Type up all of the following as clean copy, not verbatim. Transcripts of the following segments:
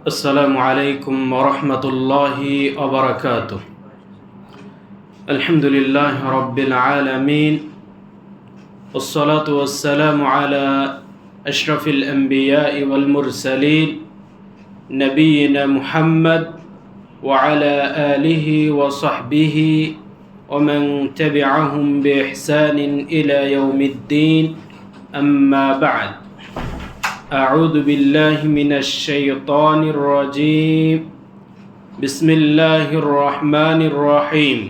السلام عليكم ورحمة الله وبركاته. الحمد لله رب العالمين، والصلاة والسلام على أشرف الأنبياء والمرسلين نبينا محمد وعلى آله وصحبه ومن تبعهم بإحسان إلى يوم الدين. أما بعد، أعوذ بالله من الشيطان الرجيم. بسم الله الرحمن الرحيم.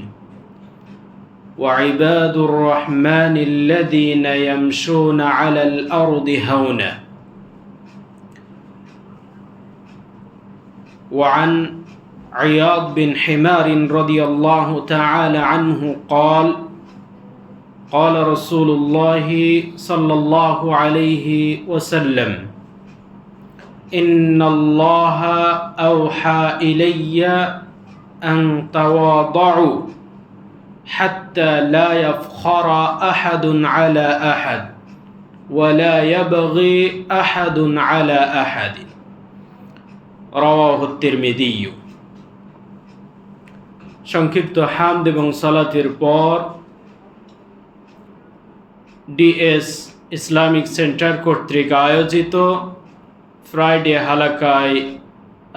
وعباد الرحمن الذين يمشون على الأرض هونا. وعن عياض بن حمار رضي الله تعالى عنه قال: قال رسول الله صلى الله عليه وسلم: إن الله أوحى إلي أن تواضعوا حتى لا يفخر أحد على أحد ولا يبغي أحد على أحد. رواه الترمذي. সংক্ষিপ্ত হামদ এবং সালাতের পর ডিএস ইসলামিক সেন্টার কর্তৃক আয়োজিত ফ্রাইডে হালাকায়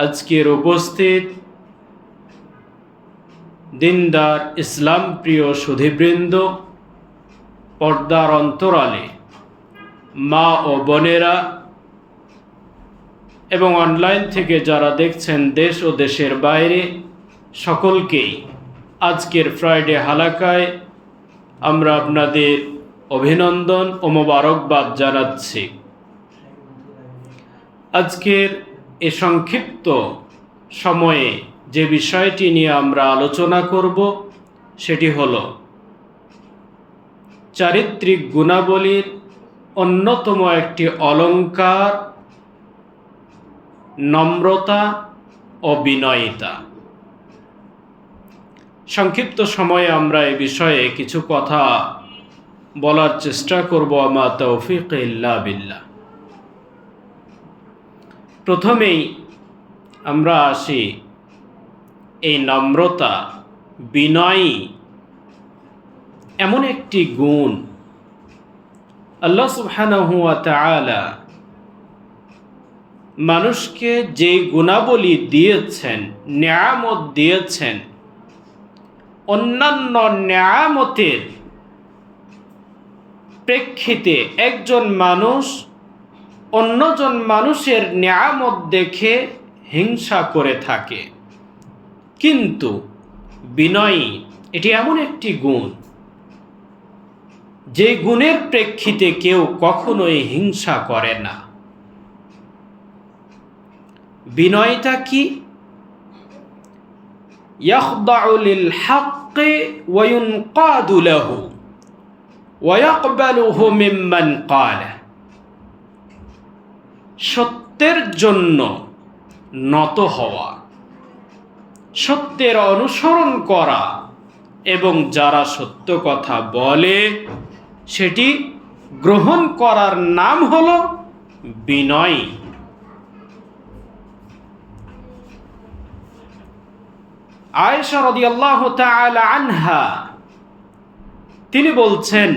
আজকের উপস্থিত দিনদার ইসলাম প্রিয় সুধীবৃন্দ, পর্দার অন্তরালে মা ও বোনেরা এবং অনলাইন থেকে যারা দেখছেন দেশ ও দেশের বাইরে, সকলকেই আজকের ফ্রাইডে হালাকায় আমরা আপনাদের অভিনন্দন ও মোবারকবাদ জানাচ্ছি। আজকের এ সংক্ষিপ্ত সময়ে যে বিষয়টি নিয়ে আমরা আলোচনা করব সেটি হলো চারিত্রিক গুণাবলীর অন্যতম একটি অলংকার নম্রতা ও বিনয়িতা। সংক্ষিপ্ত সময়ে আমরা এই বিষয়ে কিছু কথা বলার চেষ্টা করব। আমা তৌফিক ইল্লা বিল্লাহ। প্রথমেই আমরা আসি এই নম্রতা, বিনয়ী এমন একটি গুণ আল্লাহ সুবহানাহু ওয়া তাআলা মানুষকে যে গুণাবলী দিয়েছেন, নেয়ামত দিয়েছেন, অন্যান্য নেয়ামতের প্রেক্ষিতে একজন মানুষ অন্যজন মানুষের নেয়ামত দেখে হিংসা করে থাকে, কিন্তু বিনয়ী এটি এমন একটি গুণ যে গুণের প্রেক্ষিতে কেউ কখনোই হিংসা করে না। বিনয়টা কি? ইয়াখদাউ লিল হাক্কি ওয়া ইউনকাদু লাহু ওয়া ইয়াকবালুহু মিম্মান ক্বালা। সত্যের জন্য নত হওয়া, সত্যের অনুসরণ করা এবং যারা সত্য কথা বলে সেটি গ্রহণ করার নাম হলো বিনয়। আয়েশা রাদিয়াল্লাহু তাআলা আনহা তিনি বলছেন,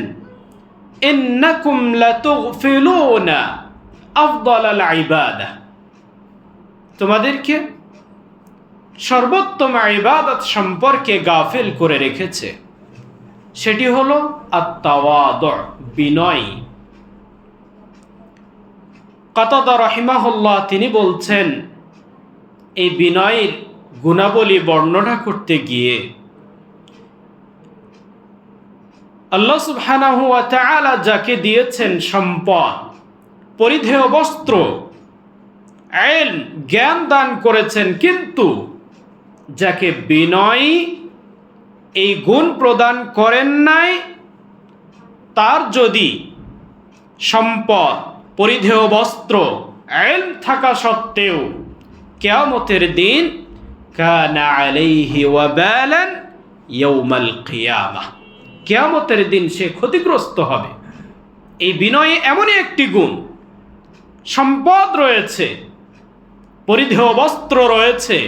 ইন্নাকুম লাতুগফিলুনা আফদালাল ইবাদাহ, তোমাদেরকে সর্বোত্তম ইবাদত সম্পর্কে গাফিল করে রেখেছে, সেটি হলো আত-তাওয়াদু, বিনয়। কাতাদা রাহিমাহুল্লাহ তিনি বলছেন, এই বিনয়ের গুণাবলী বর্ণনা করতে গিয়ে আল্লাহ সুবহানাহু ওয়া তাআলা যাকে দিয়েছেন সম্পদ, পরিধেয় বস্ত্র, ইলম, জ্ঞান দান করেছেন, কিন্তু যাকে বিনয়ী এই গুণ প্রদান করেন নাই, তার যদি সম্পদ, পরিধেয় বস্ত্র, ইলম থাকা সত্ত্বেও কিয়ামতের দিন কানা আলাইহি ওয়াবালান ইয়াউমাল কিয়ামাহ, কিয়ামতের দিন সে ক্ষতিগ্রস্ত হবে। এই বিনয় এমনই একটি গুণ সম্পদ রয়েছে, পরিধেয় বস্ত্র রয়েছে,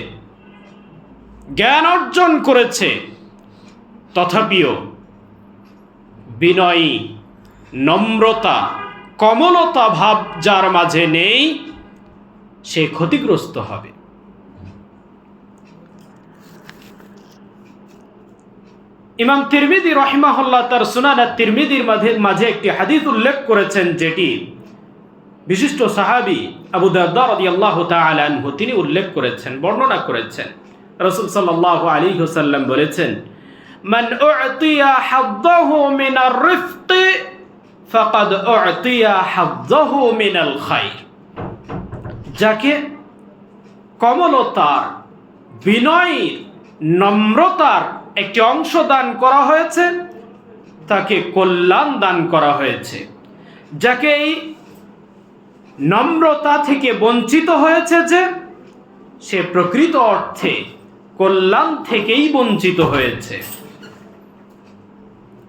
জ্ঞান অর্জন করেছে, তথাপিও বিনয়ী, নম্রতা, কমলতা ভাব যার মাঝে নেই, সে ক্ষতিগ্রস্ত হবে। ইমাম তিরমিজি রাহিমাহুল্লাহ তার সুনান তিরমিজির মাঝে একটি হাদিস উল্লেখ করেছেন, যেটি বিশিষ্ট সাহাবী আবু দারদা রাদিয়াল্লাহু তাআলা আনহু তিনি উল্লেখ করেছেন, বর্ণনা করেছেন। রাসূল সাল্লাল্লাহু আলাইহি ওয়াসাল্লাম বলেছেন, মান উ'তিয়া হাযযাহু মিনার রিফকি ফাকাদ উ'তিয়া হাযযাহু মিনাল খায়র। যাকে কমলতার, বিনয়, নম্রতার একটি অংশ দান করা হয়েছে, তাকে কল্যাণ দান করা হয়েছে। যাকে এই নম্রতা থেকে বঞ্চিত হয়েছে, যে সে প্রকৃত অর্থে কল্যাণ থেকেই বঞ্চিত হয়েছে।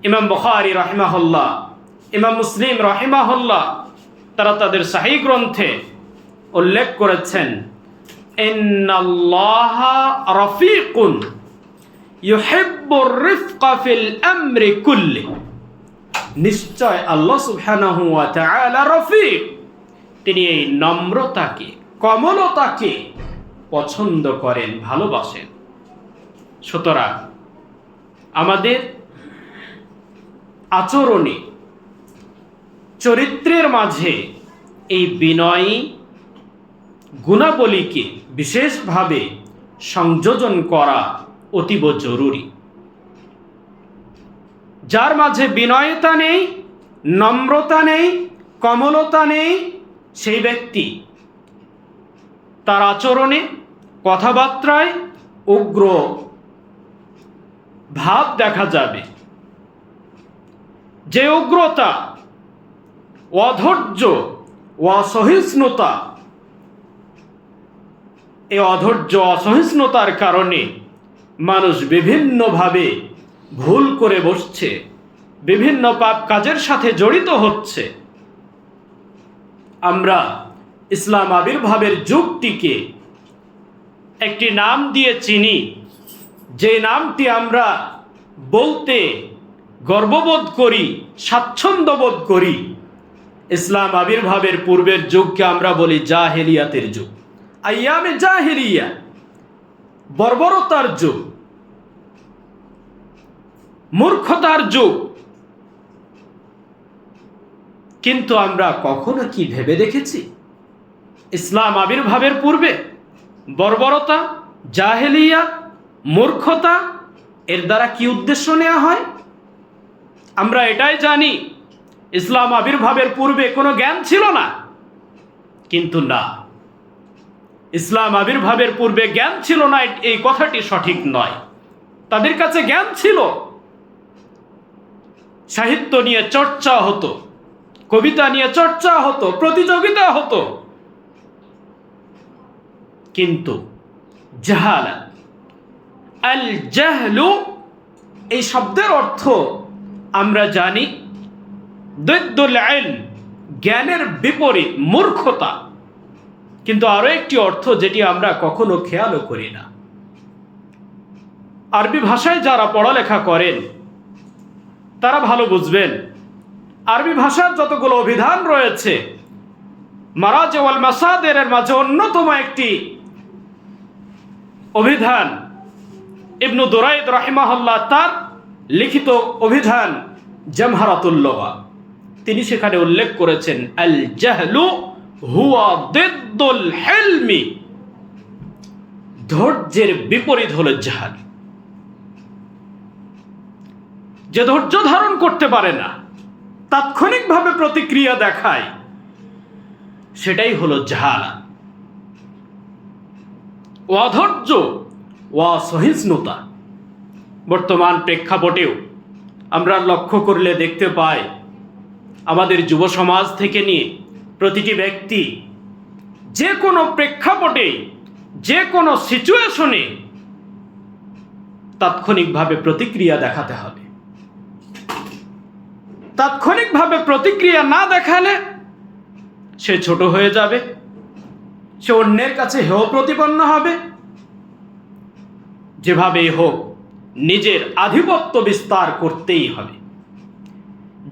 ইমাম বুখারী রাহিমাহুল্লাহ, ইমাম মুসলিম রাহিমাহুল্লাহ তারা তাদের সহিহ গ্রন্থে উল্লেখ করেছেন, ইন্নাল্লাহা রাফিকুন ইউহিব্বুর রিফকা ফিল আমরি কুল্লি। নিশ্চয় আল্লাহ সুবহানাহু ওয়া তাআলা রফিক, তিনি এই নম্রতাকে, কমলতাকে পছন্দ করেন, ভালোবাসেন। সুতরাং আমাদের আচরণে, চরিত্রের মাঝে এই বিনয়ী গুণাবলীকে বিশেষভাবে সংযোজন করা অতীব জরুরি। যার মাঝে বিনয়তা নেই, নম্রতা নেই, কমলতা নেই, সেই ব্যক্তি তার আচরণে, কথাবার্তায় উগ্র ভাব দেখা যাবে। যে উগ্রতা, অধৈর্য, অসহিষ্ণুতা, এই অধৈর্য, অসহিষ্ণুতার কারণে মানুষ বিভিন্নভাবে ভুল করে বসছে, বিভিন্ন পাপ কাজের সাথে জড়িত হচ্ছে। আমরা ইসলাম আবির্ভাবের যুগটিকে একটি নাম দিয়ে চিনি, যে নামটি আমরা বলতে গর্ববোধ করি, স্বাচ্ছন্দ্য বোধ করি। ইসলাম আবির্ভাবের পূর্বের যুগকে আমরা বলি জাহেলিয়াতের যুগ, আইয়ামে জাহেলিয়া, বর্বরতার যুগ, মূর্খতার যুগ। কিন্তু আমরা কখনো কি ভেবে দেখেছি ইসলাম আবির্ভাবের পূর্বে বর্বরতা, জাহেলিয়া, মূর্খতা এর দ্বারা কি উদ্দেশ্য নেওয়া হয়? আমরা এটাই জানি ইসলাম আবির্ভাবের পূর্বে কোনো জ্ঞান ছিল না, কিন্তু না, ইসলাম আবির্ভাবের পূর্বে জ্ঞান ছিল না এই কথাটি সঠিক নয়। তাদের কাছে জ্ঞান ছিল, সাহিত্য নিয়ে চর্চা হতো, কবিতা নিয়ে চর্চা হতো, প্রতিযোগিতা হতো, কিন্তু জাহালা, আল জাহলু এই শব্দের অর্থ আমরা জানি দিদ্দুল ইলম, জ্ঞানের বিপরীত, মূর্খতা। কিন্তু আরো একটি অর্থ যেটি আমরা কখনো খেয়ালও করি না। আরবি ভাষায় যারা পড়ালেখা করেন তারা ভালো বুঝবেন, আরবি ভাষার যতগুলো অভিধান রয়েছে, মারাজে ওয়াল মাসাদির এর মাঝে অন্যতম একটি অভিধান ইবনু দুরাইদ রাহিমাহুল্লাহ তার লিখিত অভিধান জামহারাতুল লুগা, তিনি সেখানে উল্লেখ করেছেন, আল জাহলু হুয়া দিদ্দুল হিলমি, ধৈর্যের বিপরীত হলো জাহাল। যে ধৈর্য ধারণ করতে পারে না, তাৎক্ষণিকভাবে প্রতিক্রিয়া দেখায়, সেটাই হলো জাহালা। অধৈর্য, অসহিষ্ণুতা বর্তমান প্রেক্ষাপটেও আমরা লক্ষ্য করলে দেখতে পাই, আমাদের যুব সমাজ থেকে নিয়ে প্রতিটি ব্যক্তি যে কোনো প্রেক্ষাপটে, যে কোনো সিচুয়েশনে তাৎক্ষণিকভাবে প্রতিক্রিয়া দেখাতে হবে। তাৎক্ষণিকভাবে প্রতিক্রিয়া না দেখালে সে ছোট হয়ে যাবে, সে অন্যের কাছে হেয় প্রতিপন্ন হবে। যেভাবেই হোক নিজের আধিপত্য বিস্তার করতেই হবে।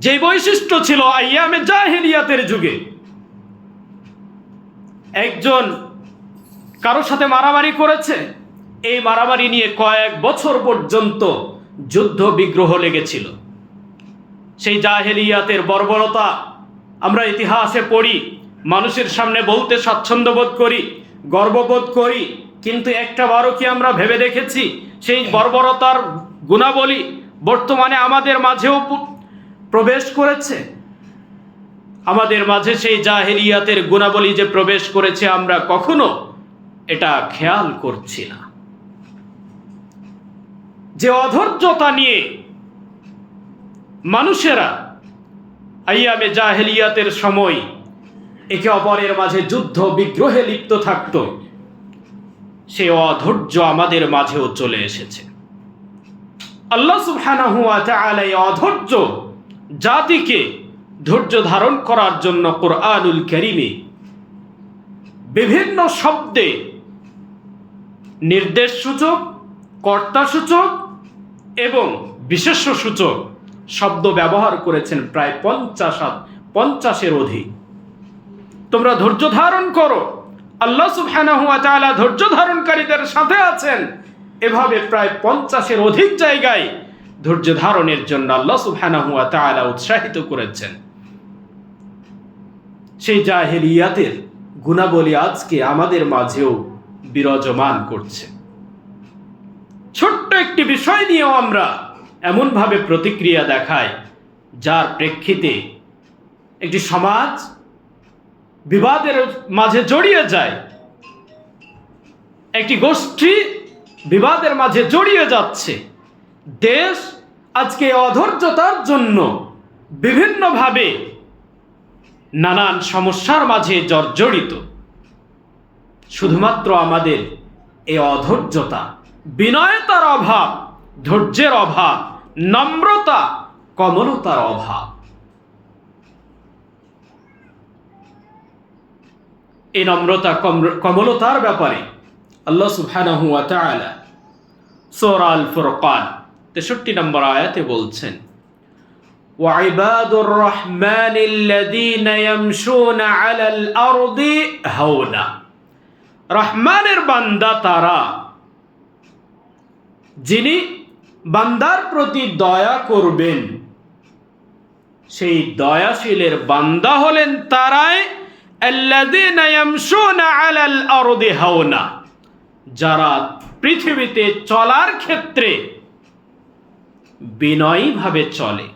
যে বৈশিষ্ট্য ছিল আইয়ামে জাহেলিয়াতের যুগে, একজন কারোর সাথে মারামারি করেছে, এই মারামারি নিয়ে কয়েক বছর পর্যন্ত যুদ্ধ বিগ্রহ লেগেছিল। সেই জাহেলিয়াতের বর্বরতা আমরা ইতিহাসে পড়ি, মানুষের সামনে বলতে স্বাচ্ছন্দ্য বোধ করি, গর্ববোধ করি, কিন্তু একটা বারও কি আমরা ভেবে দেখেছি সেই বর্বরতার গুণাবলী বর্তমানে আমাদের মাঝেও প্রবেশ করেছে? আমাদের মাঝে সেই জাহেলিয়াতের গুণাবলী যে প্রবেশ করেছে আমরা কখনো এটা খেয়াল করছি না। যে অধৈর্যতা নিয়ে মানুষেরা আইয়ামে জাহেলিয়াতের সময় একে অপরের মাঝে যুদ্ধ বিগ্রহে লিপ্ত থাকত, সে অধৈর্য আমাদের মাঝেও চলে এসেছে। আল্লাহ সুবহানাহু ওয়া তাআলা এই অধৈর্য জাতিকে ধৈর্য ধারণ করার জন্য কোরআনুল কারীমে বিভিন্ন শব্দে নির্দেশ সূচক, কর্তা সূচক এবং বিশেষ্য সূচক শব্দ ব্যবহার করেছেন প্রায় 50-এর অধিক। তোমরা ধৈর্য ধারণ করো, আল্লাহ সুবহানাহু ওয়া তাআলা ধৈর্য ধারণকারীদের সাথে আছেন। এভাবে প্রায় 50-এর অধিক জায়গায় ধৈর্য ধারণের জন্য আল্লাহ সুবহানাহু ওয়া তাআলা উৎসাহিত করেছেন। সেই জাহেলিয়াতের গুণাবলী আজকে আমাদের মাঝেও বিরাজমান করছে। ছোট্ট একটি বিষয় নিয়েও আমরা এমনভাবে প্রতিক্রিয়া দেখাই যার প্রেক্ষিতে একটি সমাজ বিবাদের মাঝে জড়িয়ে যায়, একটি গোষ্ঠী বিবাদের মাঝে জড়িয়ে যাচ্ছে। দেশ আজকে অধৈর্যতার জন্য বিভিন্নভাবে নানান সমস্যার মাঝে জর্জরিত। শুধুমাত্র আমাদের এই অধৈর্যতা, বিনয়তার অভাব, ধৈর্যের অভাব, নম্রতা, কমলতার অভাব। এই নম্রতা কমলতার ব্যাপারে আল্লাহ সুবহানাহু ওয়া তাআলা সূরা আল ফুরকান 63 নম্বর আয়াতে বলছেন, ওয়াইবাদুর রহমানিল্লাযীনা ইয়ামশুনা আলাল আরদি হাওনা। রহমানের বান্দা তারা যিনি বান্দার প্রতি দয়া করবেন, সেই দয়াশীলের বান্দা হলেন তারাই আল্লাযীনা ইয়ামশুনা আলাল আরদি হাওনা, যারা পৃথিবীতে চলার ক্ষেত্রে বিনয়ীভাবে চলে,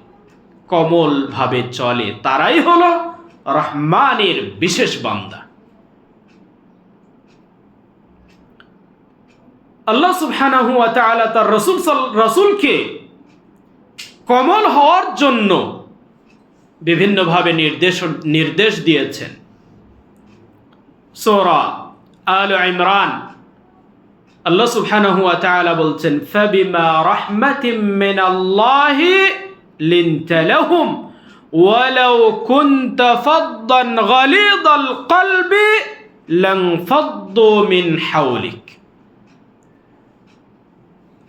কোমলভাবে চলে, তারাই হলো রহমানের বিশেষ বান্দা। আল্লাহ সুবহানাহু ওয়া তাআলা তার রাসূলকে কোমল হওয়ার জন্য বিভিন্নভাবে নির্দেশ দিয়েছেন। সূরা আল ইমরান আল্লাহ সুবহানাহু ওয়া তাআলা বলছেন, ফাবিমা রাহমাতিম মিনাল্লাহি লিনতা লাহুম ওয়ালাউ কুনতা ফাদ্দান গালিযাল কলবি লানফাদ্দু মিন হাওলিক।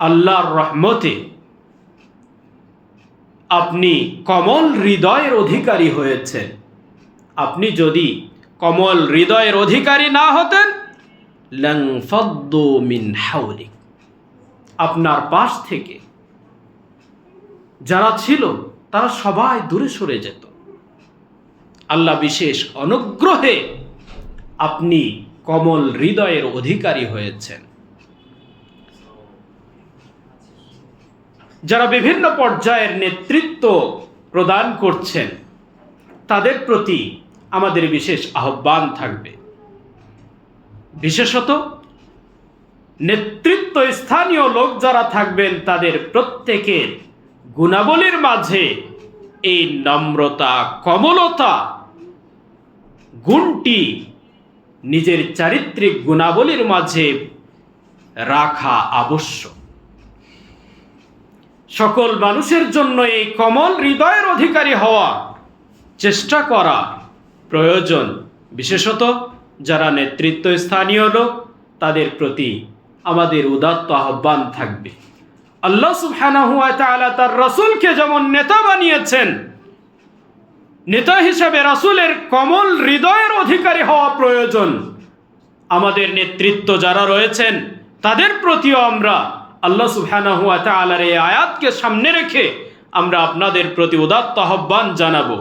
আল্লাহর রহমতে আপনি কমল হৃদয়ের অধিকারী হয়েছেন। আপনি যদি কমল হৃদয়ের অধিকারী না হতেন, লানফাদ্দু মিন হাওলিক, আপনার পাশ থেকে যারা ছিল তারা সবাই দূরে সরে যেত। আল্লাহ বিশেষ অনুগ্রহে আপনি কমল হৃদয়ের অধিকারী হয়েছেন। যারা বিভিন্ন পর্যায়ের নেতৃত্ব প্রদান করছেন তাদের প্রতি আমাদের বিশেষ আহ্বান থাকবে। বিশেষত নেতৃত্ব স্থানীয় লোক যারা থাকবেন তাদের প্রত্যেকের গুণাবলীর মাঝে এই নম্রতা, কমলতা গুণটি নিজের চারিত্রিক গুণাবলীর মাঝে রাখা আবশ্যক। সকল মানুষের জন্য এই কমল হৃদয়ের অধিকারী হওয়া চেষ্টা করা প্রয়োজন। বিশেষত যারা নেতৃত্বস্থানীয় লোক, তাদের প্রতি আমাদের উদাত্ত আহ্বান থাকবে। আল্লাহ সুবহানাহু ওয়া তাআলা তার রাসূলকে যেমন নেতা বানিয়েছেন, নেতা হিসেবে রাসূলের কোমল হৃদয়ের অধিকারী হওয়া প্রয়োজন। আমাদের নেতৃত্ব যারা রয়েছেন তাদের প্রতিও আমরা আল্লাহ সুবহানাহু ওয়া তাআলার এই আয়াতকে সামনে রেখে আমরা আপনাদের প্রতি উদাত্ত আহ্বান জানাবো।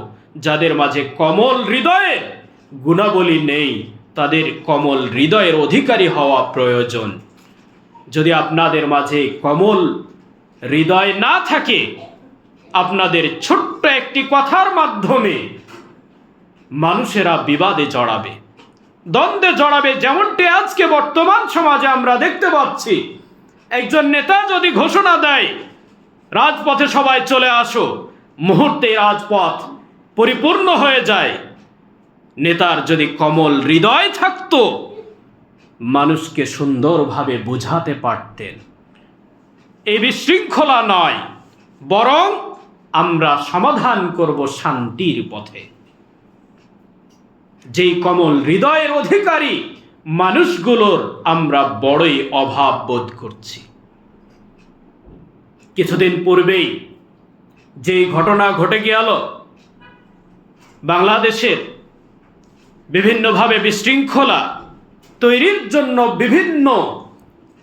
যাদের মাঝে কোমল হৃদয়ের গুণাবলী নেই, তাদের কোমল হৃদয়ের অধিকারী হওয়া প্রয়োজন। যদি আপনাদের মাঝে কোমল হৃদয় না থাকে, আপনাদের ছোট্ট একটি কথার মাধ্যমে মানুষেরা বিবাদে জড়াবে, দ্বন্দ্বে জড়াবে। যেমনটি আজকে বর্তমান সমাজে আমরা দেখতে পাচ্ছি, একজন নেতা যদি ঘোষণা দেয় রাজপথে সবাই চলে আসো, মুহূর্তে রাজপথ পরিপূর্ণ হয়ে যায়। নেতার যদি কোমল হৃদয় থাকতো, মানুষকে সুন্দরভাবে বুঝাতে পারতেন এই বিশৃঙ্খলা নয়, বরং আমরা সমাধান করব শান্তির পথে। যেই কোমল হৃদয়ের অধিকারী মানুষগুলোর আমরা বড়ই অভাব বোধ করছি। কিছুদিন পূর্বেই যেই ঘটনা ঘটে গেল, বাংলাদেশের বিভিন্নভাবে বিশৃঙ্খলা তৈরির জন্য বিভিন্ন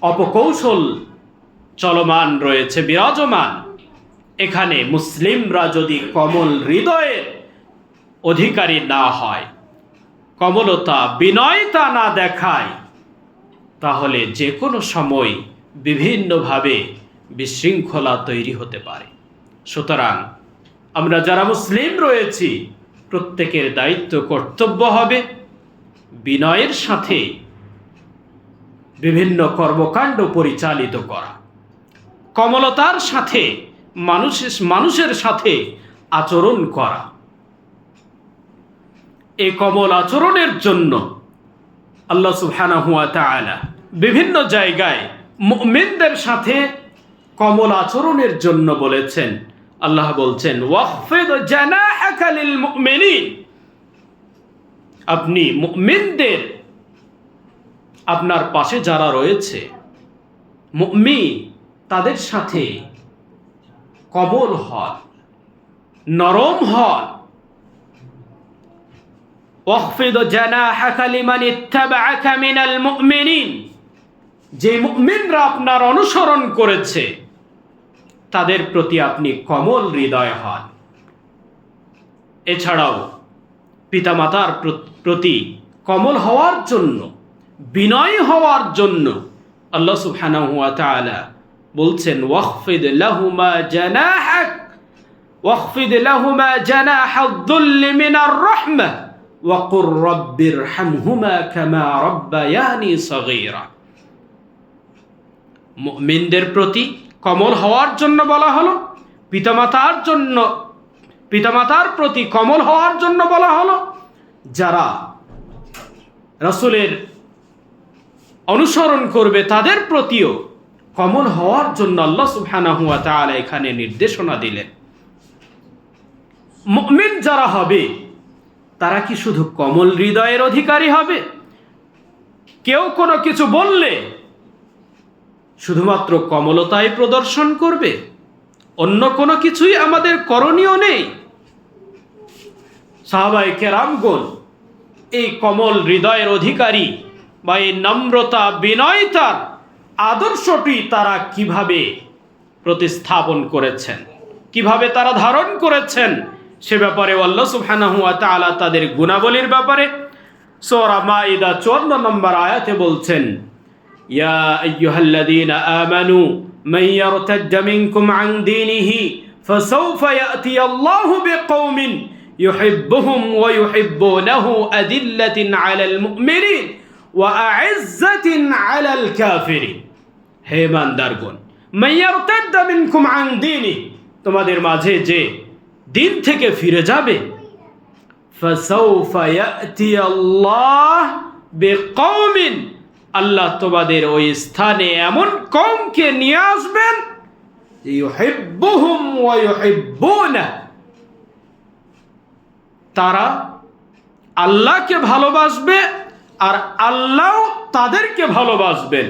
অপকৌশল চলমান রয়েছে, বিরাজমান। এখানে মুসলিমরা যদি কোমল হৃদয়ের অধিকারী না হয়, কোমলতা বিনয়তা না দেখায়, তাহলে যে কোনো সময় বিভিন্নভাবে বিশৃঙ্খলা তৈরি হতে পারে। সুতরাং আমরা যারা মুসলিম রয়েছি, প্রত্যেকের দায়িত্ব কর্তব্য হবে বিনয়ের সাথে বিভিন্ন কর্মকাণ্ড পরিচালিত করা, কোমলতার সাথে মানুষের সাথে আচরণ করা। এই কোমল আচরণের জন্য আল্লাহ সুবহানাহু ওয়া তাআলা বিভিন্ন জায়গায় মুমিনদের সাথে কোমল আচরণের জন্য বলেছেন। আল্লাহ বলছেন, ওয়াখফিদ জানাহাকা লিল মুমিনিন, আপনি মুমিনদের, আপনার পাশে যারা রয়েছে মুমিন, তাদের সাথে কোমল হন, নরম হন। ওয়াখফিদ জানাহাকা লিমান ইত্তাবাআকা মিনাল মুমিনিন, যে মুমিনরা আপনার অনুসরণ করেছে তাদের প্রতি আপনি কোমল হৃদয় হন। এছাড়াও পিতামাতার প্রতি কোমল হওয়ার জন্য, বিনয় হওয়ার জন্য আল্লাহ সুবহানাহু ওয়া তাআলা বলছেন, ওয়াখফিদ লাহুমা জানাহাদ-দুল্লি মিনার রাহমাহ ওয়া কুর রাব্বিরহামহুমা কামা রাব্বায়ানি সগীরা। মুমিনদের প্রতি কোমল হওয়ার জন্য বলা হলো, পিতামাতার প্রতি কোমল হওয়ার জন্য বলা হলো। যারা রাসূলের অনুসরণ করবে তাদের প্রতিও কোমল হওয়ার জন্য আল্লাহ সুবহানাহু ওয়া তাআলা এখানে নির্দেশনা দিলেন। মুমিন যারা হবে তারা কি শুধু কোমল হৃদয়ের অধিকারী হবে? কেউ কোনো কিছু বললে শুধুমাত্র কোমলতাই প্রদর্শন করবে, অন্য কোনো কিছুই আমাদের করণীয় নেই? সাহাবায়ে কেরামগণ এই কোমল হৃদয়ের অধিকারী বা এই নম্রতা বিনয়তার আদর্শটি তারা কিভাবে প্রতিস্থাপন করেছেন, কিভাবে তারা ধারণ করেছেন, সে ব্যাপারে আল্লাহ সুবহানাহু ওয়া তাআলা তাদের গুণাবলীর ব্যাপারে সূরা মাইদা 54 নম্বর আয়াতে বলছেন, ইয়া আইয়ুহাল্লাযীনা আমানু মান ইয়ারতাদ্দা মিনকুম আন দীনিহি ফাসাউফা ইয়াতি আল্লাহু বিকওমিন ইউহিব্বুহুম ওয়া ইউহিব্বুনাহু আদিল্লাতিন আলাল মুমিনিন ওয়া আ'ইজ্জাতিন আলাল কাফিরিন। হে ইমানদারগণ, মান ইয়ারতাদ্দা মিনকুম আন দীনিহি, তোমাদের মাঝে যে দিন থেকে ফিরে যাবে, ফাসাউফা ইয়াতি আল্লাহ বিকওমিন, আল্লাহ তোমাদের ওই স্থানে এমন কওমকে নিয়ে আসবেন, ইউহিব্বুহুম ওয়া ইউহিব্বুনা, তারা আল্লাহকে ভালোবাসবে আর আল্লাহ তাদেরকে ভালোবাসবেন।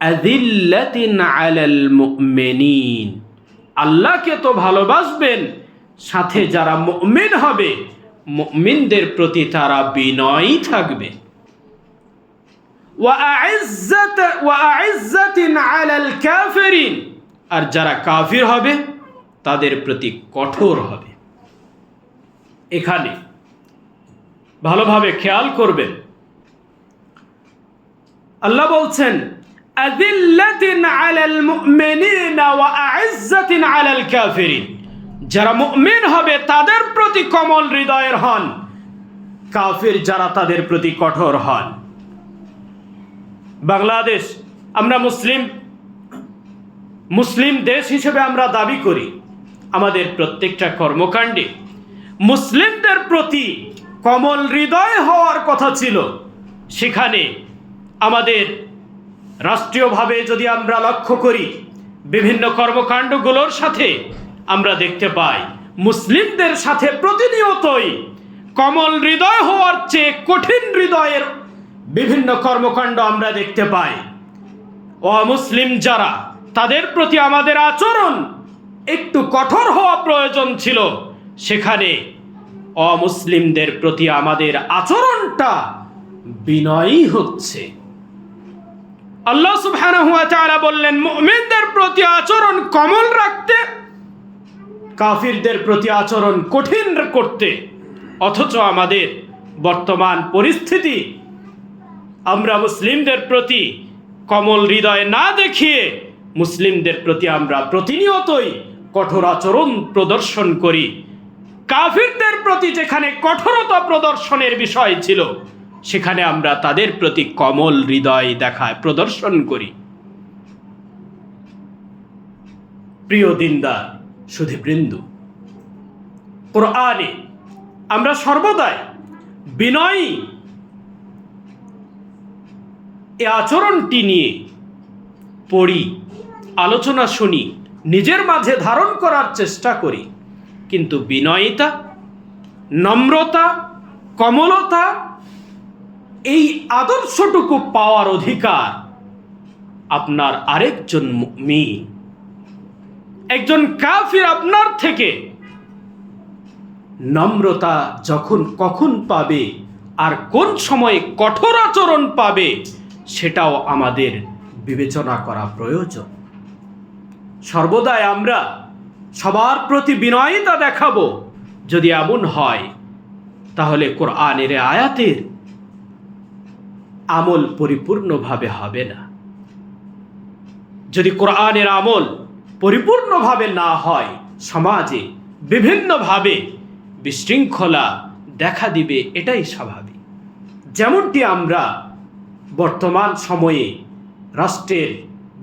আযিল্লাতিন আলাল মুমিনিন, আল্লাহকে তো ভালোবাসবেন, সাথে যারা মুমিন হবে মুমিনদের প্রতি তারা বিনয়ী থাকবে। ওয়া আ'iজ্জাতিন আলাল কাফিরিন, আর যারা কাফির হবে তাদের প্রতি কঠোর হবে। এখানে ভালোভাবে খেয়াল করবেন, আল্লাহ বলছেন আযিল্লাতিন আলাল মুমিনিনা ওয়া আ'iজ্জাতিন আলাল কাফিরিন, যারা মুমিন হবে তাদের প্রতি কোমল হৃদয়ের হন, কাফির যারা তাদের প্রতি কঠোর হন। বাংলাদেশ আমরা মুসলিম দেশ হিসেবে আমরা দাবি করি, আমাদের প্রত্যেকটা কর্মকাণ্ডে মুসলিমদের প্রতি কোমল হৃদয় হওয়ার কথা ছিল। সেখানে আমাদের রাষ্ট্রীয়ভাবে যদি আমরা লক্ষ্য করি, বিভিন্ন কর্মকাণ্ডগুলোর সাথে আমরা দেখতে পাই মুসলিমদের সাথে প্রতিনিয়তই কোমল হৃদয় হওয়ার চেয়ে কঠিন হৃদয়ের বিভিন্ন কর্মকাণ্ড আমরা দেখতে পাই। অমুসলিম যারা, তাদের প্রতি আমাদের আচরণ একটু কঠোর হওয়া প্রয়োজন ছিল, সেখানে অমুসলিমদের প্রতি আমাদের আচরণটা বিনয়ী হচ্ছে। আল্লাহ সুবহানাহু ওয়া তাআলা বললেন মুমিনদের প্রতি আচরণ কোমল রাখতে, কাফিরদের প্রতি আচরণ কঠিন করতে। অথচ আমাদের বর্তমান পরিস্থিতি, আমরা মুসলিমদের প্রতি কোমল হৃদয় না দেখিয়ে মুসলিমদের প্রতি আমরা প্রতিনিয়তই কঠোর আচরণ প্রদর্শন করি। কাফিরদের প্রতি যেখানে কঠোরতা প্রদর্শনের বিষয় ছিল, সেখানে আমরা তাদের প্রতি কোমল হৃদয় দেখায় প্রদর্শন করি। প্রিয় দিনদার সুধীবৃন্দ, কোরআনে আমরা সর্বদাই বিনয়ী এই আচরণটি নিয়ে পড়ি, আলোচনা শুনি, নিজের মাঝে ধারণ করার চেষ্টা করি। কিন্তু বিনয়িতা, নম্রতা, কমলতা, এই আদর্শটুকু পাওয়ার অধিকার আপনার আরেকজন মুমিন। একজন কাফির আপনার থেকে নম্রতা কখন পাবে আর কোন সময়ে কঠোর আচরণ পাবে, সেটাও আমাদের বিবেচনা করা প্রয়োজন। সর্বদাই আমরা সবার প্রতি বিনয়িতা দেখাবো, যদি এমন হয় তাহলে কোরআনের আয়াতের আমল পরিপূর্ণভাবে হবে না। যদি কোরআনের আমল পরিপূর্ণভাবে না হয়, সমাজে বিভিন্নভাবে বিশৃঙ্খলা দেখা দিবে, এটাই স্বাভাবিক। যেমনটি আমরা বর্তমান সময়ে রাষ্ট্রের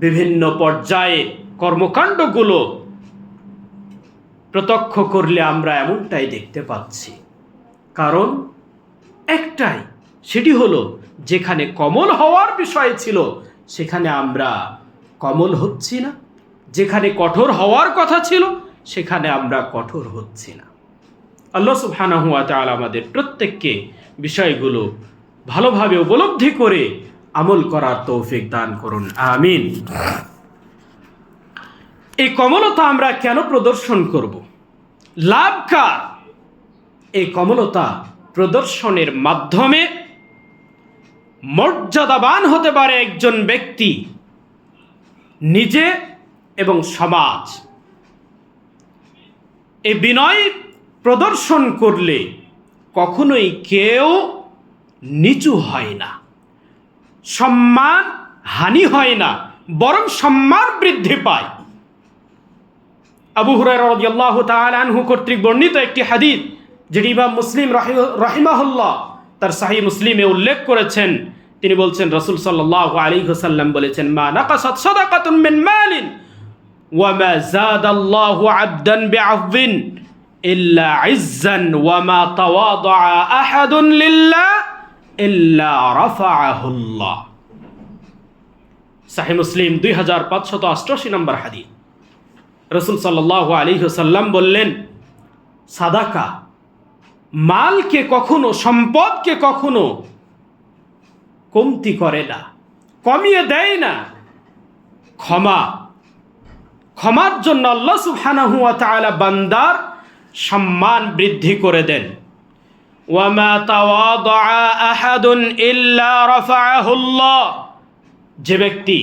বিভিন্ন পর্যায়ে কর্মকাণ্ডগুলো প্রত্যক্ষ করলে আমরা এমনটাই দেখতে পাচ্ছি। কারণ একটাই, সেটি হলো যেখানে কোমল হওয়ার বিষয় ছিল সেখানে আমরা কোমল হচ্ছি না, যেখানে কঠোর হওয়ার কথা ছিল সেখানে আমরা কঠোর হচ্ছি না। আল্লাহ সুবহানাহু ওয়া তাআলা আমাদের প্রত্যেককে বিষয়গুলো ভালোভাবে উপলব্ধি করে আমল করার তৌফিক দান করুন, আমিন। এই কমলতা আমরা কেন প্রদর্শন করব? লাভ কার? এই কমলতা প্রদর্শনের মাধ্যমে মর্যাদাবান হতে পারে একজন ব্যক্তি, নিজে এবং সমাজ। এই বিনয় প্রদর্শন করলে কখনোই কেউ নিচু হয় না, সম্মান হানি হয় না, বরং সম্মান বৃদ্ধি পায়। আবু হুরায়রা রাদিয়াল্লাহু তাআলা আনহু কর্তৃক বর্ণিত একটি হাদিস, যেটি ইমাম মুসলিম রাহিমাহুল্লাহ তার সহিহ মুসলিমে উল্লেখ করেছেন। তিনি বলছেন, রাসূল সাল্লাল্লাহু আলাইহি ওয়াসাল্লাম বলেছেন, মা নাকাসাত সাদাকাতুন মিন মালিন ওয়া মা যাদাল্লাহু আবদান বিআফবিন ইল্লা ইজ্জান ওয়া মা তাওয়াদা আহাদুন লিল্লাহ ইল্লা রাফাআহুল্লাহ। সহিহ মুসলিম 2588 নম্বর হাদিস। রাসূল সাল্লাল্লাহু আলাইহি ওয়াসাল্লাম বললেন, সাদাকা মালকে কখনো, সম্পদকে কখনো কমতি করে না, কমিয়ে দেয় না। ক্ষমার জন্য আল্লাহ সুবহানাহু ওয়া তাআলা বান্দার সম্মান বৃদ্ধি করে দেন। ওয়ামা তাওয়াদা আহাদুন ইল্লা রাফাআহুল্লাহ, যে ব্যক্তি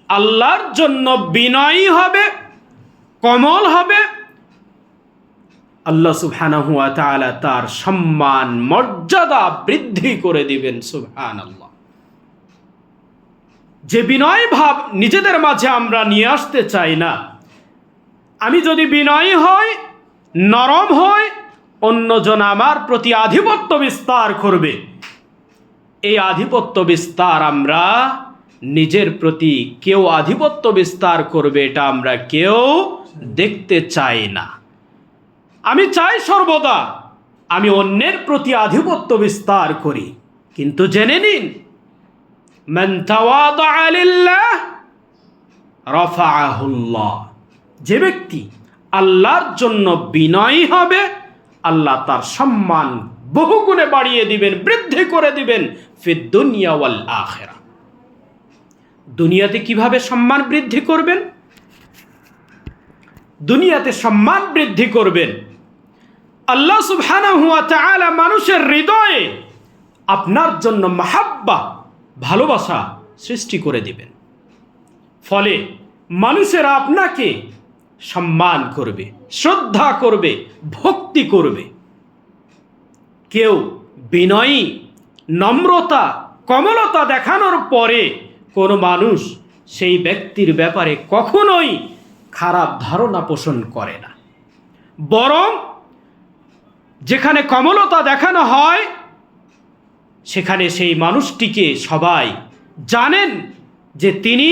আল্লাহর জন্য বিনয়ী হবে, কোমল হবে, আল্লাহ সুবহানাহু ওয়া তাআলা তার সম্মান মর্যাদা বৃদ্ধি করে দিবেন। সুবহানাল্লাহ। যে বিনয় ভাব নিজেদের মাঝে আমরা নিয়ে আসতে চাই না। আমি যদি বিনয়ী হই, নরম হই, অন্যজন আমার প্রতি আধিপত্য বিস্তার করবে। এই আধিপত্য বিস্তার আমরা নিজের প্রতি, কেউ আধিপত্য বিস্তার করবে এটা আমরা কেউ দেখতে চাই না। আমি চাই সর্বদা আমি অন্যের প্রতি আধিপত্য বিস্তার করি। কিন্তু জেনে নিন, মান তাওয়াদা লিল্লাহ রাফাআহুল্লাহ, যে ব্যক্তি আল্লাহর জন্য বিনয়ী হবে, আল্লাহ তার সম্মান বহুগুণে বাড়িয়ে দিবেন, বৃদ্ধি করে দিবেন। ফিদ দুনিয়া ওয়াল আখিরা, দুনিয়াতে কিভাবে সম্মান বৃদ্ধি করবেন? দুনিয়াতে সম্মান বৃদ্ধি করবেন, আল্লাহ সুবহানাহু ওয়া তাআলা মানুষের হৃদয়ে আপনার জন্য মাহাব্বা, ভালোবাসা সৃষ্টি করে দিবেন। ফলে মানুষেরা আপনাকে সম্মান করবে, শ্রদ্ধা করবে, ভক্তি করবে। কেউ বিনয়ী, নম্রতা, কোমলতা দেখানোর পরে কোনো মানুষ সেই ব্যক্তির ব্যাপারে কখনোই খারাপ ধারণা পোষণ করে না। বরং যেখানে কোমলতা দেখানো হয় সেখানে সেই মানুষটিকে সবাই জানেন যে তিনি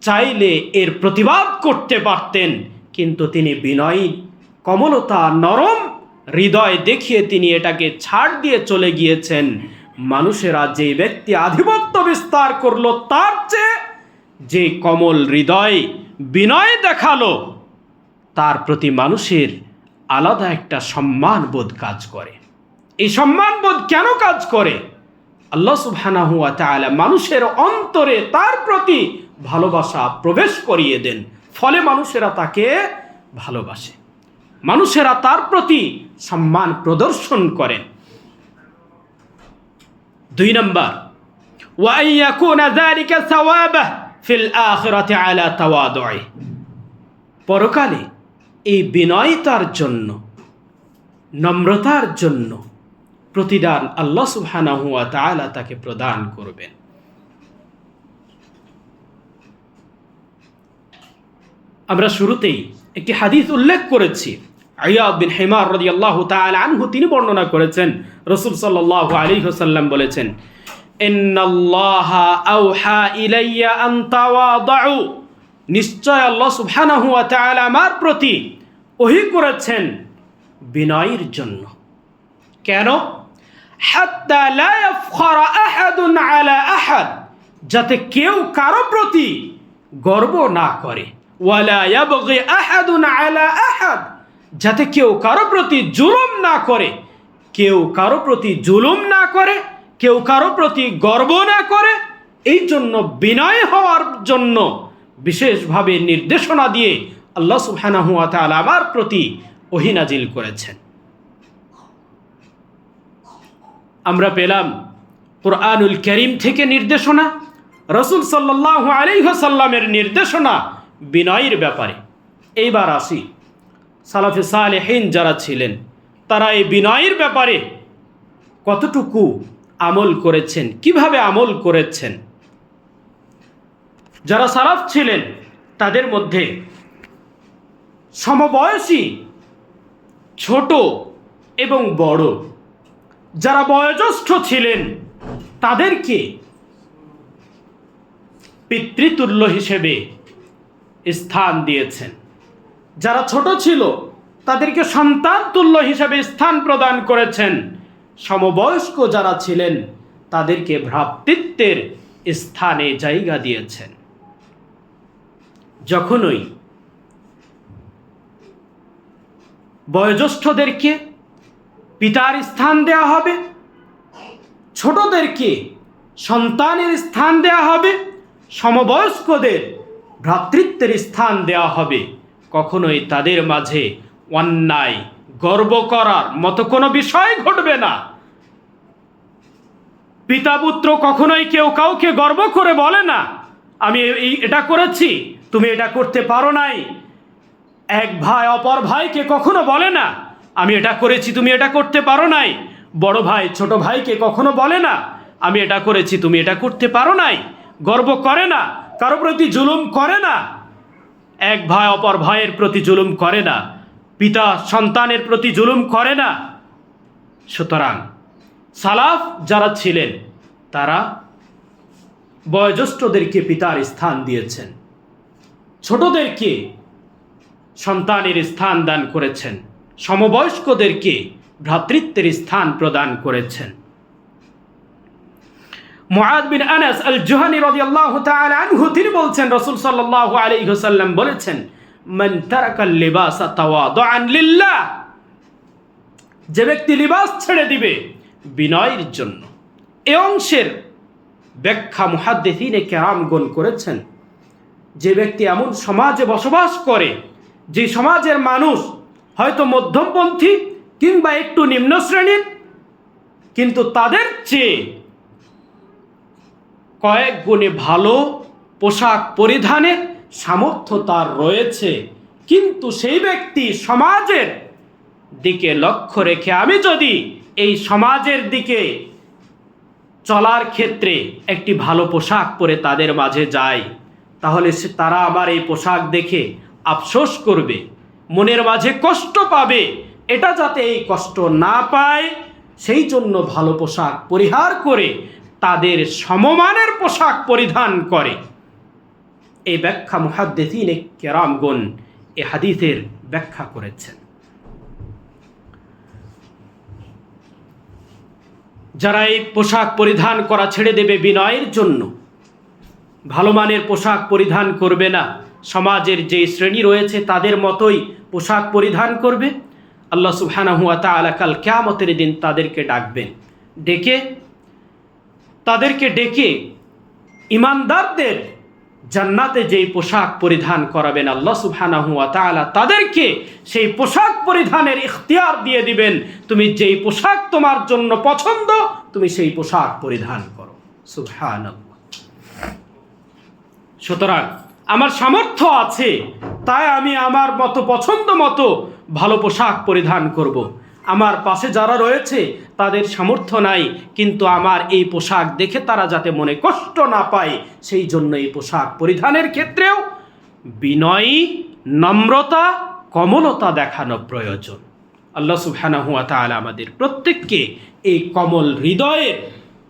চাইলে এর প্রতিবাদ করতে পারতেন, কিন্তু তিনি বিনয়ী, কোমলতা, নরম হৃদয় দেখিয়ে তিনি এটাকে ছাড় দিয়ে চলে গিয়েছেন। মানুষেরা যে ব্যক্তি আধিপত্য বিস্তার করলো, তার চেয়ে যে কোমল হৃদয় বিনয় দেখালো, তার প্রতি মানুষের আলাদা একটা সম্মানবোধ কাজ করে। এই সম্মানবোধ কেন কাজ করে? আল্লাহ সুবহানাহু ওয়া তাআলা মানুষের অন্তরে তার প্রতি ভালোবাসা প্রবেশ করিয়ে দেন। ফলে মানুষেরা তাকে ভালোবাসে, মানুষেরা তার প্রতি সম্মান প্রদর্শন করেন। 2 নম্বর, ওয়া আইয়াকুনা যালিকা সাওয়াবাহ ফিল আখিরাতি আলা তাওয়াদুই, পরকালে এই বিনয়তার জন্য, নম্রতার জন্য প্রতিদান আল্লাহ সুবহানাহু ওয়া তাআলা তাকে প্রদান করবেন। আমরা শুরুতেই একটি হাদিস উল্লেখ করেছি, আয়াদ বিন হিমার রাদিয়াল্লাহু তাআলা আনহু তিনি বর্ণনা করেছেন, রাসূল সাল্লাল্লাহু আলাইহি ওয়াসাল্লাম বলেছেন, ইন্নাল্লাহা আওহা ইলাইয়া আন তাওয়াদউ, নিশ্চয় আল্লাহ সুবহানাহু ওয়া তাআলা আমার প্রতি ওহী করেছেন বিনয়ের জন্য। কেন? হাত্তা লা ইয়াফখারা আহাদুন আলা আহাদ, যাতে কেউ কারো প্রতি গর্ব না করে। ওয়ালা ইয়াবগি আহাদুন আলা আহাদ, যাতে কেউ কারো প্রতি জুলুম না করে। কেউ কারো প্রতি জুলুম না করে, কেউ কারো প্রতি গর্ব না করে। এই জন্য বিনয় হওয়ার জন্য বিশেষভাবে নির্দেশনা দিয়ে আল্লাহ সুবহানাহু ওয়া তাআলা আমার প্রতি ওহী নাজিল করেছেন। আমরা পেলাম কুরআনুল কারীম থেকে নির্দেশনা, রাসূল সাল্লাল্লাহু আলাইহি ওয়াসাল্লামের নির্দেশনা বিনয়ের ব্যাপারে। এইবার আসি, সালাফে সালেহিন যারা ছিলেন তারা এই বিনয়ের ব্যাপারে কতটুকু আমল করেছেন, কিভাবে আমল করেছেন। যারা সালাফ ছিলেন তাদের মধ্যে সমবয়সী, ছোট এবং বড়, যারা বয়োজ্যেষ্ঠ ছিলেন তাদেরকে পিতৃতুল্য হিসেবে স্থান দিয়েছেন। যারা ছোট ছিল তাদেরকে সন্তান তুল্য হিসেবে স্থান প্রদান করেছেন। সমবয়স্ক যারা ছিলেন তাদেরকে ভ্রাতৃত্বের স্থানে জায়গা দিয়েছেন। যখনই বয়োজ্যেষ্ঠদেরকে পিতার স্থান দেয়া হবে, ছোটদেরকে সন্তানের স্থান দেয়া হবে, সমবয়স্কদের ভ্রাতৃত্বের স্থান দেওয়া হবে। কখনোই তাদের মাঝে অন্যায়, গর্ব করার মতো কোনো বিষয় ঘটবে না। পিতা পুত্র কখনোই কেউ কাউকে গর্ব করে বলে না আমি এটা করেছি, তুমি এটা করতে পারো নাই। এক ভাই অপর ভাইকে কখনো বলে না আমি এটা করেছি, তুমি এটা করতে পারো নাই। বড় ভাই ছোট ভাইকে কখনো বলে না আমি এটা করেছি, তুমি এটা করতে পারো নাই। গর্ব করে না, কারো প্রতি জুলুম করে না। এক ভাই অপর ভাইয়ের প্রতি জুলুম করে না, পিতা সন্তানের প্রতি জুলুম করে না। সুতরাং সালাফ যারা ছিলেন তারা বয়োজ্যেষ্ঠদেরকে পিতার স্থান দিয়েছেন, ছোটদেরকে সন্তানের স্থান দান করেছেন, সমবয়স্কদেরকে ভ্রাতৃত্বের স্থান প্রদান করেছেন। মুআদ বিন আনাস আল জুহানি রাদিয়াল্লাহু তাআলা আনহু তিনি বলছেন রাসূল সাল্লাল্লাহু আলাইহি ওয়াসাল্লাম বলেছেন মান তারাকাল লিবাসা তাওয়াদুআন লিল্লাহ, যে ব্যক্তি লিবাস ছেড়ে দিবে বিনয়ের জন্য। এই অংশের ব্যাখ্যা মুহাদ্দিসিনে কেরামগণ করেছেন, যে ব্যক্তি এমন সমাজে বসবাস করে যে সমাজের মানুষ হয়তো মধ্যমপন্থী কিংবা একটু নিম্ন শ্রেণীর, কিন্তু তাদের চেয়ে কয়েক গুণে ভালো পোশাক পরিধানের সামর্থ্য তার রয়েছে, কিন্তু সেই ব্যক্তি সমাজের দিকে লক্ষ্য রেখে আমি যদি এই সমাজের দিকে চলার ক্ষেত্রে একটি ভালো পোশাক পরে তাদের মাঝে যাই, তাহলে তারা আমার এই পোশাক দেখে আফসোস করবে, মনের মাঝে কষ্ট পাবে। এটা যাতে এই কষ্ট না পায় সেই জন্য ভালো পোশাক পরিহার করে তাদের সমমানের পোশাক পরিধান করে। এই ব্যাখ্যা মুহাদ্দিসিনে কেরামগণ এ হাদিসের ব্যাখ্যা করেছেন। যারা এই পোশাক পরিধান করা ছেড়ে দেবে বিনয়ের জন্য, ভালো মানের পোশাক পরিধান করবে না, সমাজের যে শ্রেণী রয়েছে তাদের মতোই পোশাক পরিধান করবে, আল্লাহ সুবহানাহু ওয়া তাআলা কাল কিয়ামতের দিন তাদেরকে ডাকবেন, তাদেরকে ডেকে ঈমানদারদের জান্নাতে যেই পোশাক পরিধান করাবেন আল্লাহ সুবহানাহু ওয়া তাআলা তাদেরকে সেই পোশাক পরিধানের ইখতিয়ার দিয়ে দিবেন। তুমি যেই পোশাক তোমার জন্য পছন্দ তুমি সেই পোশাক পরিধান করো। সুবহানাল্লাহ। সুতরাং আমার সামর্থ্য আছে তাই আমি আমার মতো পছন্দ মতো ভালো পোশাক পরিধান করব। আমার পাশে যারা রয়েছে তাদের সামর্থ্য নাই, কিন্তু আমার এই পোশাক দেখে তারা যাতে মনে কষ্ট না পায় সেই জন্য এই পোশাক পরিধানের ক্ষেত্রেও বিনয়ী, নম্রতা, কমলতা দেখানো প্রয়োজন। আল্লাহ সুবহানাহু ওয়া তাআলা আমাদের প্রত্যেককে এই কমল হৃদয়ের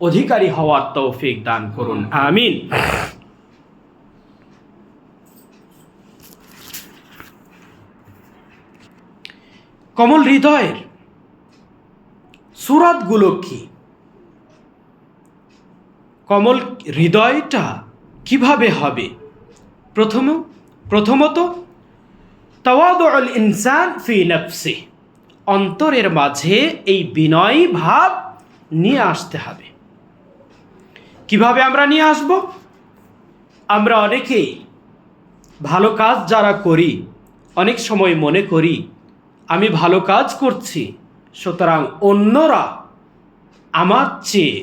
অধিকারী হওয়ার তৌফিক দান করুন, আমিন। কমল হৃদয়ের সুরাতগুলো কি? কমল হৃদয়টা কিভাবে হবে? প্রথমত তাওয়াদুল ইনসান ফি নফসি, অন্তরের মাঝে এই বিনয়ী ভাব নিয়ে আসতে হবে। কিভাবে আমরা নিয়ে আসব? আমরা অনেকেই ভালো কাজ যারা করি অনেক সময় মনে করি আমি ভালো কাজ করছি, সুতরাং অন্যরা আমার চেয়ে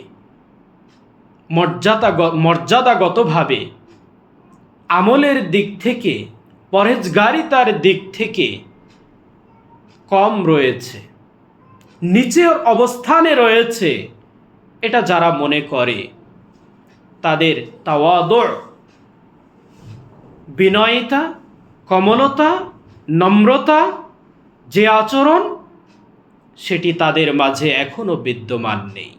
মর্যাদাগতভাবে আমলের দিক থেকে, পরহেজগারিতার দিক থেকে কম রয়েছে, নিচের অবস্থানে রয়েছে। এটা যারা মনে করে তাদের তাওয়াদু, বিনয়িতা, কমলতা, নম্রতা যে আচরণ সেটি তাদের মাঝে এখনো বিদ্যমান নেই।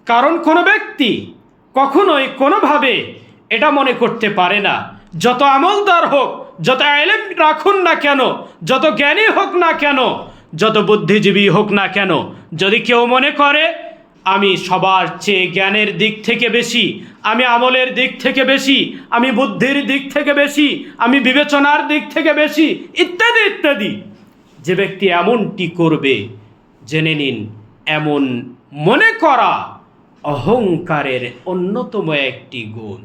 কারণ কোনো ব্যক্তি কখনোই কোনোভাবে এটা মনে করতে পারে না, যত আমলদার হোক, যত ইলম রাখুন না কেন, যত জ্ঞানী হোক না কেন, যত বুদ্ধিজীবী হোক না কেন, যদি কেউ মনে করে আমি সবার চেয়ে জ্ঞানের দিক থেকে বেশি, আমি আমলের দিক থেকে বেশি, আমি বুদ্ধির দিক থেকে বেশি, আমি বিবেচনার দিক থেকে বেশি, ইত্যাদি ইত্যাদি, যে ব্যক্তি এমনটি করবে জেনে নিন এমন মনে করা অহংকারের অন্যতম একটি গুণ।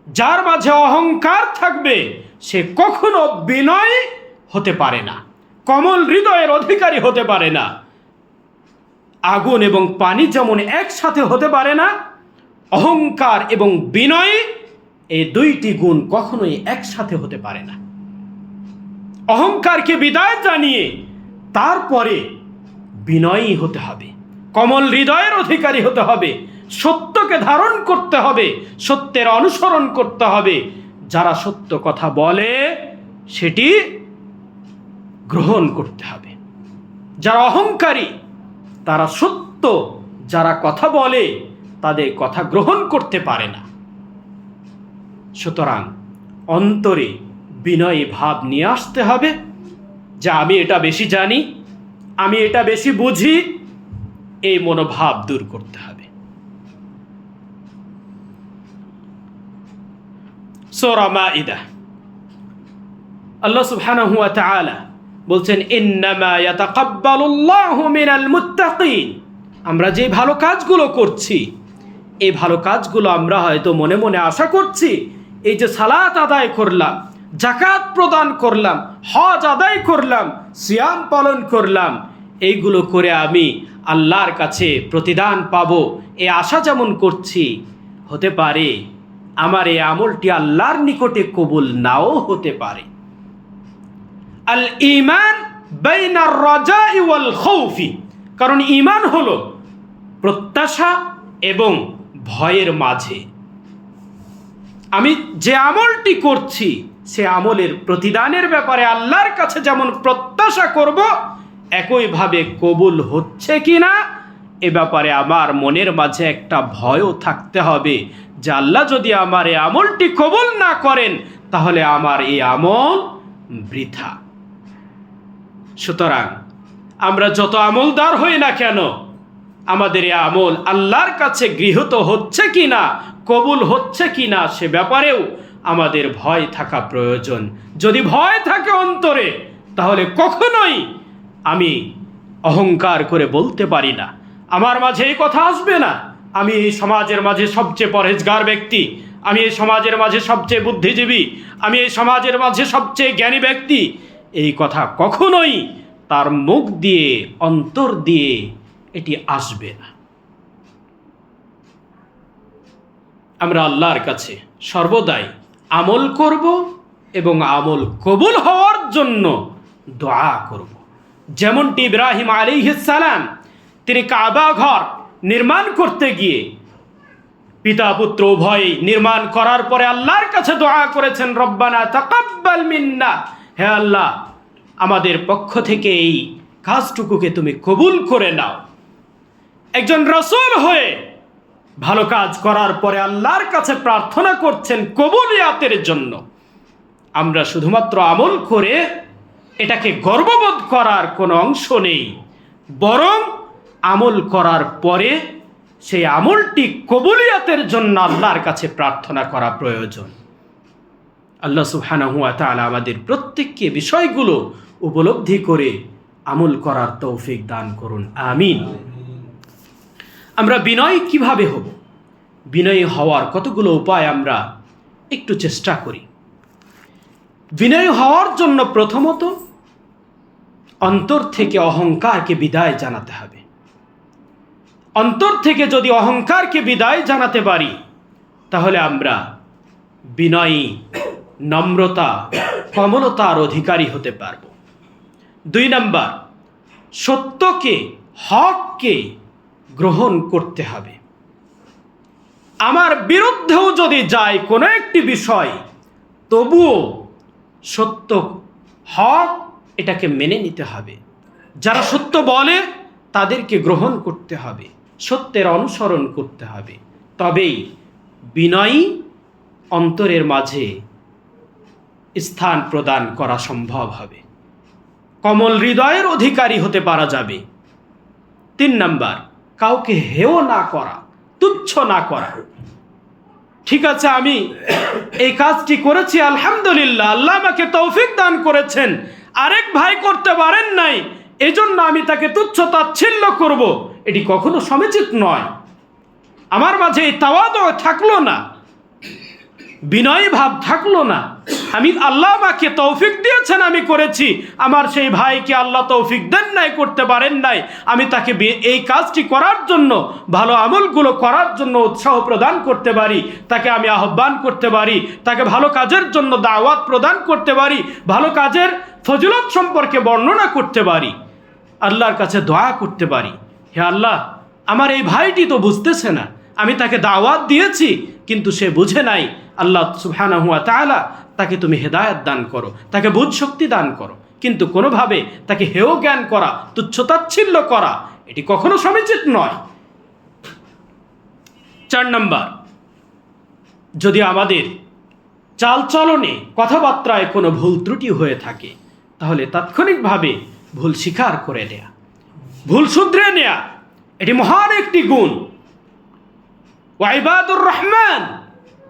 যার মাঝে অহংকার থাকবে সে কখনো বিনয় হতে পারে না, কোমল হৃদয়ের অধিকারী হতে পারে না। আগুন এবং পানি যেমন একসাথে হতে পারে না, অহংকার এবং বিনয় এই দুইটি গুণ কখনোই একসাথে হতে পারে না। অহংকারকে বিদায় জানিয়ে তারপরে বিনয়ী হতে হবে, কোমল হৃদয়ের অধিকারী হতে হবে, সত্যকে ধারণ করতে হবে, সত্যের অনুসরণ করতে হবে। যারা সত্য কথা বলে সেটি গ্রহণ করতে হবে। যারা অহংকারী তারা সত্য যারা কথা বলে তাদের কথা গ্রহণ করতে পারে না। সুতরাং অন্তরে বিনয়ী ভাব নিয়ে আসতে হবে যে আমি এটা বেশি জানি, আমি এটা বেশি বুঝি, এই মনোভাব দূর করতে হবে। সূরা মাইদা আল্লাহ সুবহানাহু ওয়া তাআলা বলছেন, ইন্নামা ইয়াতাকাব্বালুল্লাহু মিনাল মুত্তাকিন। আমরা যে ভালো কাজগুলো করছি, এই ভালো কাজগুলো আমরা হয়তো মনে মনে আশা করছি, এই যে সালাত আদায় করলাম, যাকাত প্রদান করলাম, হজ আদায় করলাম, সিয়াম পালন করলাম, এইগুলো করে আমি আল্লাহর কাছে প্রতিদান পাবো, এই আশা যেমন করছি, হতে পারে আমার এই আমলটি আল্লাহর নিকটে কবুল নাও হতে পারে। আল ঈমান বাইনার রাজাই ওয়াল খাউফি, কারণ ঈমান হলো প্রত্যাশা এবং ভয়ের মাঝে। আমি যে আমলটি করছি সে আমলের প্রতিদানের ব্যাপারে আল্লাহর কাছে যেমন প্রত্যাশা করব, একইভাবে কবুল হচ্ছে কিনা এ ব্যাপারে আমার মনের মাঝে একটা ভয়ও থাকতে হবে যে আল্লাহ যদি আমার এই আমলটি কবুল না করেন তাহলে আমার এই আমল বৃথা। সুতরাং আমরা যত আমলদার হই না কেন, আমাদের এই আমল আল্লাহর কাছে গৃহীত হচ্ছে কিনা, কবুল হচ্ছে কিনা সে ব্যাপারেও আমাদের ভয় থাকা প্রয়োজন। যদি ভয় থাকে অন্তরে তাহলে কখনোই আমি অহংকার করে বলতে পারি না, আমার মাঝে এই কথা আসবে না, আমি এই সমাজের মাঝে সবচেয়ে পরহেজগার ব্যক্তি, আমি এই সমাজের মাঝে সবচেয়ে বুদ্ধিজীবী, আমি এই সমাজের মাঝে সবচেয়ে জ্ঞানী ব্যক্তি। এই কথা কখনোই তার মুখ দিয়ে, অন্তর দিয়ে এটি আসবে না। আমরা আল্লাহর কাছে সর্বদাই আমল করব এবং আমল কবুল হওয়ার জন্য দোয়া করব। যেমনটি ইব্রাহিম আলাইহিস সালাম তিনি কাবা ঘর নির্মাণ করতে গিয়ে পিতা পুত্র উভয়ই নির্মাণ করার পরে আল্লাহর কাছে দোয়া করেছেন, রব্বানা তাকাব্বাল মিন্না, হে আল্লাহ আমাদের পক্ষ থেকে এই কাজটুকুকে তুমি কবুল করে নাও। একজন রাসূল হয়ে ভালো কাজ করার পরে আল্লাহর কাছে প্রার্থনা করছেন কবুলিয়াতের জন্য। আমরা শুধুমাত্র আমল করে এটাকে গর্ববোধ করার কোনো অংশ নেই, বরং আমল করার পরে সেই আমলটি কবুলিয়াতের জন্য আল্লাহর কাছে প্রার্থনা করা প্রয়োজন। আল্লাহ সুবহানাহু ওয়া তাআলা আমাদের প্রত্যেককে বিষয়গুলো উপলব্ধি করে আমল করার তৌফিক দান করুন, আমিন। আমরা বিনয়ী কিভাবে হব, বিনয়ী হওয়ার কতগুলো উপায় আমরা একটু চেষ্টা করি। বিনয়ী হওয়ার জন্য প্রথমত অন্তর থেকে অহংকারকে বিদায় জানাতে হবে। অন্তর থেকে যদি অহংকারকে বিদায় জানাতে পারি তাহলে আমরা বিনয়ী, নম্রতা, কমলতার অধিকারী হতে পারব। 2 নাম্বার, সত্যকে, হককে গ্রহণ করতে হবে। আমার বিরুদ্ধেও যদি যায় কোনো একটি বিষয়, তবুও সত্য, হক এটাকে মেনে নিতে হবে। যারা সত্য বলে তাদেরকে গ্রহণ করতে হবে, সত্যের অনুসরণ করতে হবে। তবেই বিনয়ী অন্তরের মাঝে স্থান প্রদান করা সম্ভব হবে, কোমল হৃদয়ের অধিকারী হতে পারা যাবে। 3 নাম্বার, কাউকে হেয় না করা, তুচ্ছ না করা। ঠিক আছে, আমি এই কাজটি করেছি, আলহামদুলিল্লাহ, আল্লাহ আমাকে তৌফিক দান করেছেন, আরেক ভাই করতে পারেন নাই, এজন্য আমি তাকে তুচ্ছ তাচ্ছিল্য করব, এটি কখনো সমীচিত নয়। আমার মাঝে এই তাওয়াদু থাকলো না, বিনয় ভাব থাকলো না। আমি আল্লাহ আমাকে তৌফিক দিয়েছেন, আমি করেছি, আমার সেই ভাইকে আল্লাহ তৌফিক দেন নাই, করতে পারেন নাই, আমি তাকে এই কাজটি করার জন্য, ভালো আমলগুলো করার জন্য উৎসাহ প্রদান করতে পারি, তাকে আমি আহ্বান করতে পারি, তাকে ভালো কাজের জন্য দাওয়াত প্রদান করতে পারি, ভালো কাজের ফজিলত সম্পর্কে বর্ণনা করতে পারি, আল্লাহর কাছে দোয়া করতে পারি, হে আল্লাহ আমার এই ভাইটি তো বুঝতেছে না, আমি তাকে দাওয়াত দিয়েছি কিন্তু সে বুঝে নাই, আল্লাহ সুবহানাহু ওয়া তাআলা তাকে তুমি হেদায়েত দান করো, তাকে বুঝ শক্তি দান করো। কিন্তু কোনোভাবে তাকে হেয় জ্ঞান করা, তুচ্ছতাচ্ছিল্য করা, এটি কখনো সমীচিত নয়। 4 নম্বর, যদি আমাদের চালচলনে কথাবার্তায় কোনো ভুল ত্রুটি হয়ে থাকে তাহলে তাৎক্ষণিকভাবে ভুল স্বীকার করে নেয়া, ভুল শুধরে নেয়া, এটি মহান একটি গুণ। ওয়াইবাদুর রহমান,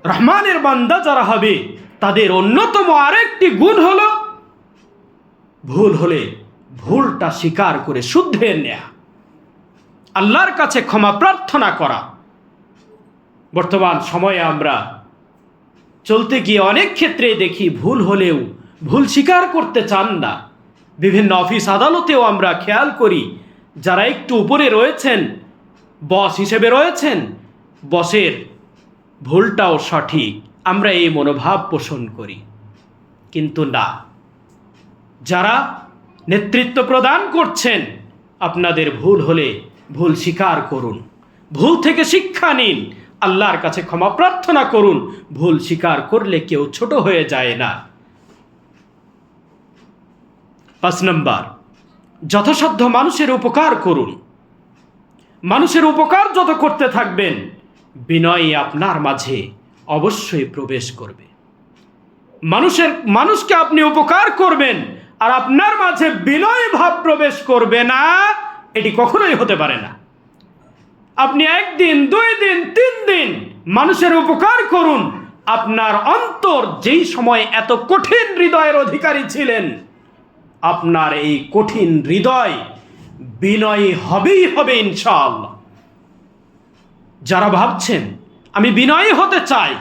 রহমানের বান্দা যারা হবে তাদের অন্যতম আরেকটি গুণ হলো ভুল হলে ভুলটা স্বীকার করে শুধরে নেয়া, আল্লাহর কাছে ক্ষমা প্রার্থনা করা। বর্তমান সময়ে আমরা চলতে গিয়ে অনেক ক্ষেত্রে দেখি ভুল হলেও ভুল স্বীকার করতে চান না। বিভিন্ন অফিস আদালতেও আমরা খেয়াল করি, যারা একটু উপরে রয়েছেন, বস হিসেবে রয়েছেন, বসের ভুলটাও সঠিক, আমরা এই মনোভাব পোষণ করি। কিন্তু না, যারা নেতৃত্ব প্রদান করছেন, আপনাদের ভুল হলে ভুল স্বীকার করুন, ভুল থেকে শিক্ষা নিন, আল্লাহর কাছে ক্ষমা প্রার্থনা করুন। ভুল স্বীকার করলে কেউ ছোট হয়ে যায় না। 5 নম্বর, যথাসাধ্য মানুষের উপকার করুন। মানুষের উপকার যত করতে থাকবেন, বিনয় আপনার মাঝে অবশ্যই প্রবেশ করবে। মানুষকে আপনি উপকার করবেন আর আপনার মাঝে বিনয় ভাব প্রবেশ করবে না, এটি কখনোই হতে পারে না। আপনি 1 দিন 2 দিন 3 দিন মানুষের উপকার করুন, আপনার অন্তর যেই সময় এত কঠিন হৃদয়ের অধিকারী ছিলেন, আপনার এই কঠিন হৃদয় বিনয়ী হবেই হবে ইনশাআল্লাহ। যারা ভাবছেন আমি বিনয়ী হতে চাই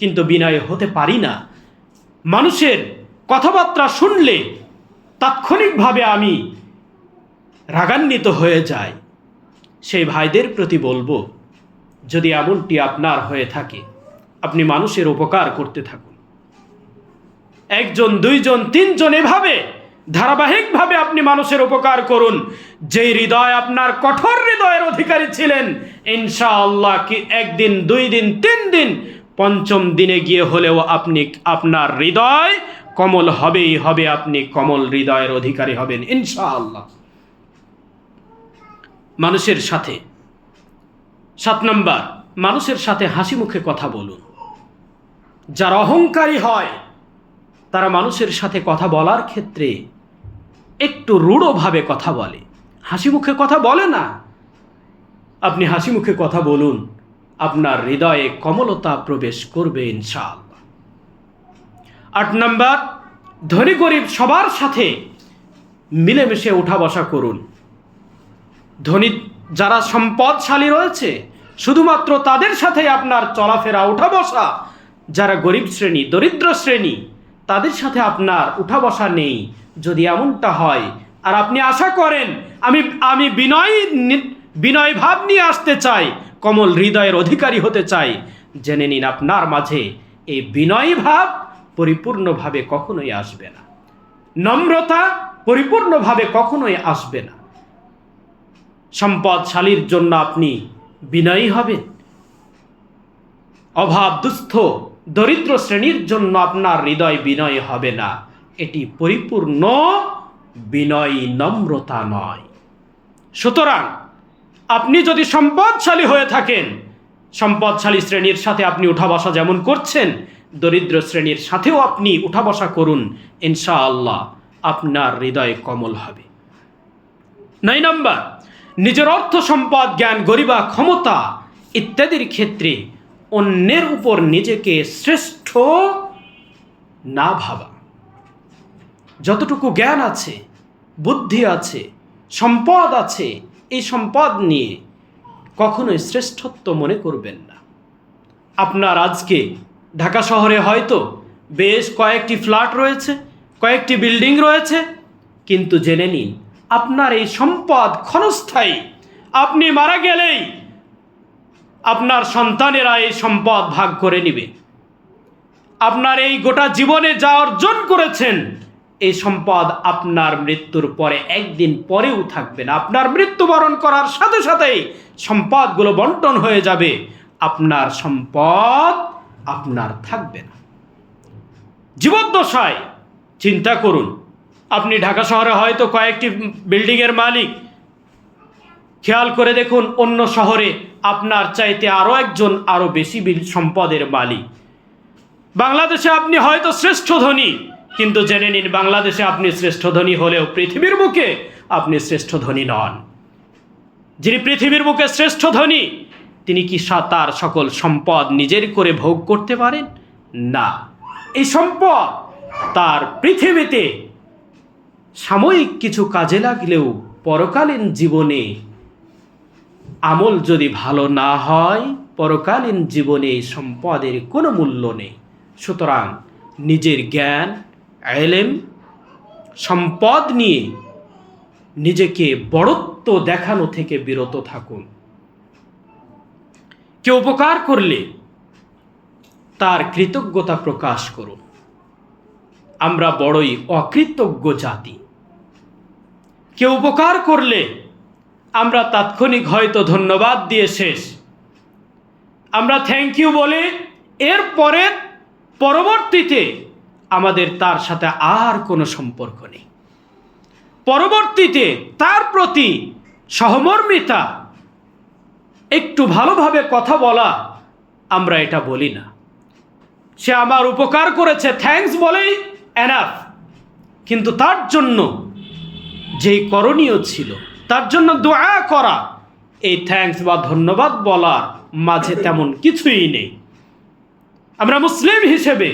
কিন্তু বিনয়ী হতে পারি না, মানুষের কথাবার্তা শুনলে তাৎক্ষণিকভাবে আমি রাগান্বিত হয়ে যাই, সেই ভাইদের প্রতি বলবো, যদি এমনটি আপনার হয়ে থাকে, আপনি মানুষের উপকার করতে থাকুন। 1 জন 2 জন 3 জন এভাবে ধারাবাহিকভাবে আপনি মানুষের উপকার করুন। যেই হৃদয় আপনার কঠোর হৃদয়ের অধিকারী ছিলেন, ইনশাআল্লাহ কি 1 দিন 2 দিন 3 দিন 5ম দিনে গিয়ে হলেও আপনার হৃদয় কমল হবেই হবে, আপনি কমল হৃদয়ের অধিকারী হবেন ইনশাআল্লাহ। মানুষের সাথে 7 নম্বর, মানুষের সাথে হাসি মুখে কথা বলুন। যারা অহংকারী হয় তারা মানুষের সাথে কথা বলার ক্ষেত্রে একটু রূঢ়ভাবে কথা বলে, হাসি মুখে কথা বলে না। আপনি হাসি মুখে কথা বলুন, আপনার হৃদয়ে কমলতা প্রবেশ করবে ইনশাআল্লাহ। 8 নম্বর, ধনী গরিব সবার সাথে মিলেমিশে উঠা বসা করুন। ধনী যারা সম্পদশালী রয়েছে শুধুমাত্র তাদের সাথে আপনার চলাফেরা উঠা বসা, যারা গরিব শ্রেণী দরিদ্র শ্রেণী তাদের সাথে আপনার উঠা বসা নেই, যদি এমনটা হয় আর আপনি আশা করেন আমি বিনয় ভাব নিয়ে আসতে চাই, কমল হৃদয়ের অধিকারী হতে চাই, জেনে নিন আপনার মাঝে এই বিনয় ভাব পরিপূর্ণভাবে কখনোই আসবে না, নম্রতা পরিপূর্ণভাবে কখনোই আসবে না। সম্পদশালীর জন্য আপনি বিনয়ী হবেন, অভাব দুস্থ দরিদ্র শ্রেণীর জন্য আপনার হৃদয় বিনয় হবে না, এটি পরিপূর্ণ বিনয়ী নম্রতা নয়। সুতরাং আপনি যদি সম্পদশালী হয়ে থাকেন, সম্পদশালী শ্রেণীর সাথে আপনি উঠা বসা যেমন করছেন, দরিদ্র শ্রেণীর সাথেও আপনি উঠা বসা করুন, ইনশাআল্লাহ আপনার হৃদয় কমল হবে। 9 নম্বর, নিজের অর্থ সম্পদ জ্ঞান গরিমা ক্ষমতা ইত্যাদির ক্ষেত্রে অন্যের উপর নিজেকে শ্রেষ্ঠ না ভাবা। যতটুকু জ্ঞান আছে, বুদ্ধি আছে, সম্পদ আছে, এই সম্পদ নিয়ে কখনোই শ্রেষ্ঠত্ব মনে করবেন না। আপনার আজকে ঢাকা শহরে হয়তো বেশ কয়েকটি ফ্ল্যাট রয়েছে, কয়েকটি বিল্ডিং রয়েছে, কিন্তু জেনে নিন আপনার এই সম্পদ ক্ষণস্থায়ী। আপনি মারা গেলেই আপনার সন্তানেরা এই সম্পদ ভাগ করে নেবে। আপনার এই গোটা জীবনে যা অর্জন করেছেন, এই সম্পদ আপনার মৃত্যুর পরে একদিন পরেও থাকবে না। আপনার মৃত্যুবরণ করার সাথে সাথেই সম্পদগুলো বন্টন হয়ে যাবে, আপনার সম্পদ আপনার থাকবে না। জীবদ্দশায় চিন্তা করুন, আপনি ঢাকা শহরে হয়তো কয়েকটি বিল্ডিংয়ের মালিক, খেয়াল করে দেখুন অন্য শহরে আপনার চাইতে আরও একজন আরও বেশি সম্পদের মালিক। বাংলাদেশে আপনি হয়তো শ্রেষ্ঠ ধনী, কিন্তু জেনে নিন বাংলাদেশে আপনি শ্রেষ্ঠ ধনী হলেও পৃথিবীর বুকে আপনি শ্রেষ্ঠ ধনী নন। যিনি পৃথিবীর বুকে শ্রেষ্ঠ ধনী, তিনি কি তার সকল সম্পদ নিজের করে ভোগ করতে পারেন? না। এই সম্পদ তার পৃথিবীতে সাময়িক কিছু কাজে লাগলেও পরকালীন জীবনে আমল যদি ভালো না হয়, পরকালীন জীবনে এই সম্পদের কোনো মূল্য নেই। সুতরাং নিজের জ্ঞান, ইলম, সম্পদ নিয়ে নিজেকে বড়ত্ব দেখানো থেকে বিরত থাকুন। কেউ উপকার করলে তার কৃতজ্ঞতা প্রকাশ করুন। আমরা বড়ই অকৃতজ্ঞ জাতি। কেউ উপকার করলে আমরা তাৎক্ষণিক হয়তো ধন্যবাদ দিয়ে শেষ, আমরা থ্যাংক ইউ বলে এর পরবর্তীতে আমাদের তার সাথে আর কোনো সম্পর্ক নেই। পরবর্তীতে তার প্রতি সহমর্মিতা, একটু ভালোভাবে কথা বলা, আমরা এটা বলি না। সে আমার উপকার করেছে, থ্যাঙ্কস বলেই এনাফ। কিন্তু তার জন্য যেই করণীয় ছিল, তার জন্য দোয়া করা, এই থ্যাঙ্কস বা ধন্যবাদ বলার মাঝে তেমন কিছুই নেই। আমরা মুসলিম হিসেবে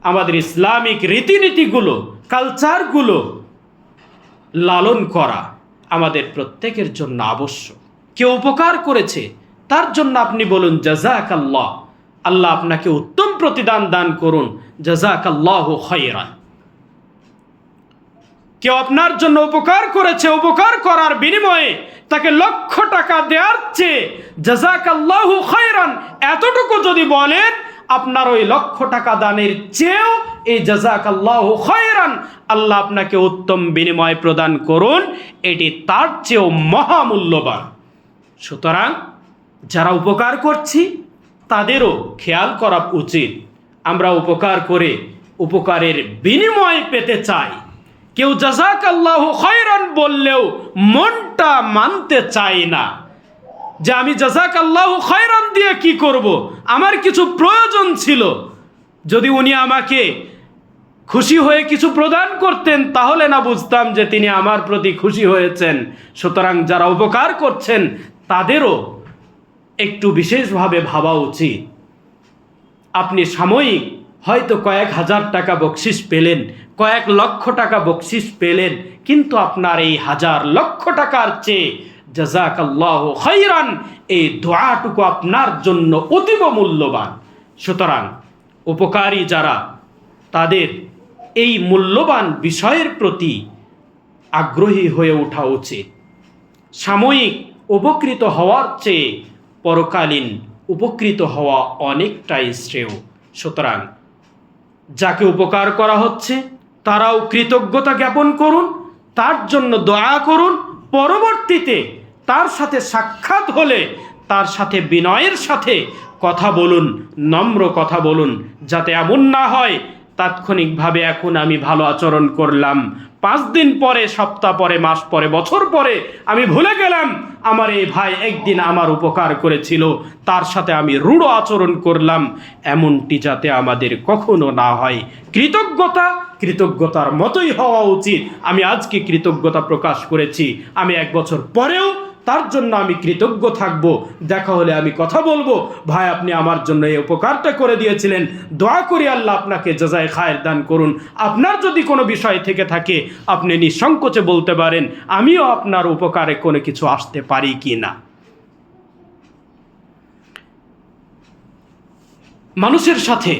আমাদের ইসলামিক রীতিনীতিগুলো, কালচারগুলো লালন করা আমাদের প্রত্যেকের জন্য আবশ্যক। কেউ উপকার করেছে, তার জন্য আপনি বলুন জাযাকাল্লাহ, আল্লাহ আপনাকে উত্তম প্রতিদান দান করুন, জাযাকাল্লাহু খায়রান। কেউ আপনার জন্য উপকার করেছে, উপকার করার বিনিময়ে তাকে লক্ষ টাকা দেওয়ার চেয়ে জাযাকাল্লাহু খায়রান এতটুকু যদি বলেন, আপনার ওই লক্ষ টাকা দানের চেয়েও এই জাযাকাল্লাহু খায়রান, আল্লাহ আপনাকে উত্তম বিনিময় প্রদান করুন, এটি তার চেয়েও মহামূল্যবান। সুতরাং যারা উপকার করছি তাদেরও খেয়াল করা উচিত, আমরা উপকার করে উপকারের বিনিময় পেতে চাই। কেউ জাযাকাল্লাহু খায়রান বললেও মনটা মানতে চায় না যে আমি জাযাকাল্লাহু খায়রান দিয়ে কি করব, আমার কিছু প্রয়োজন ছিল। যদি উনি আমাকে খুশি হয়ে কিছু প্রদান করতেন, তাহলে না বুঝতাম যে তিনি আমার প্রতি খুশি হয়েছেন। সুতরাং যারা উপকার করছেন তাদেরও একটু বিশেষভাবে ভাবা উচিত। আপনি সাময়িক হয়তো কয়েক হাজার টাকা বকশিশ পেলেন, কয়েক লক্ষ টাকা বকশিশ পেলেন, কিন্তু আপনার এই হাজার লক্ষ টাকার চেয়ে জাযাকাল্লাহু খায়রান এই দোয়াটুকু আপনার জন্য অতীব মূল্যবান। সুতরাং উপকারী যারা, তাদের এই মূল্যবান বিষয়ের প্রতি আগ্রহী হয়ে ওঠা উচিত। সাময়িক উপকৃত হওয়ার চেয়ে পরকালীন উপকৃত হওয়া অনেকটাই শ্রেয়। সুতরাং যাকে উপকার করা হচ্ছে তারাও কৃতজ্ঞতা জ্ঞাপন করুন, তার জন্য দয়া করুন। পরবর্তীতে তার সাথে সাক্ষাৎ হলে তার সাথে বিনয়ের সাথে কথা বলুন, নম্র কথা বলুন, যাতে এমন না হয় তাৎক্ষণিকভাবে এখন আমি ভালো আচরণ করলাম, 5 দিন পরে, সপ্তাহ পরে, মাস পরে, বছর পরে আমি ভুলে গেলাম আমার এই ভাই একদিন আমার উপকার করেছিল, তার সাথে আমি রূঢ় আচরণ করলাম। এমনটি যাতে আমাদের কখনো না হয়। কৃতজ্ঞতার মতোই হওয়া উচিত। আমি আজকে কৃতজ্ঞতা প্রকাশ করেছি, আমি 1 বছর পরেও তার জন্য আমি কৃতজ্ঞ থাকব। দেখা হলে আমি কথা বলবো, ভাই আপনি আমার জন্য এই উপকারটা করে দিয়েছিলেন, দোয়া করি আল্লাহ আপনাকে জাযায়ে খায়ের দান করুন। আপনার যদি কোনো বিষয় থেকে থাকে আপনি নিঃসংকোচে বলতে পারেন, আমিও আপনার উপকারে কোনো কিছু আসতে পারি কি না। মানুষের সাথে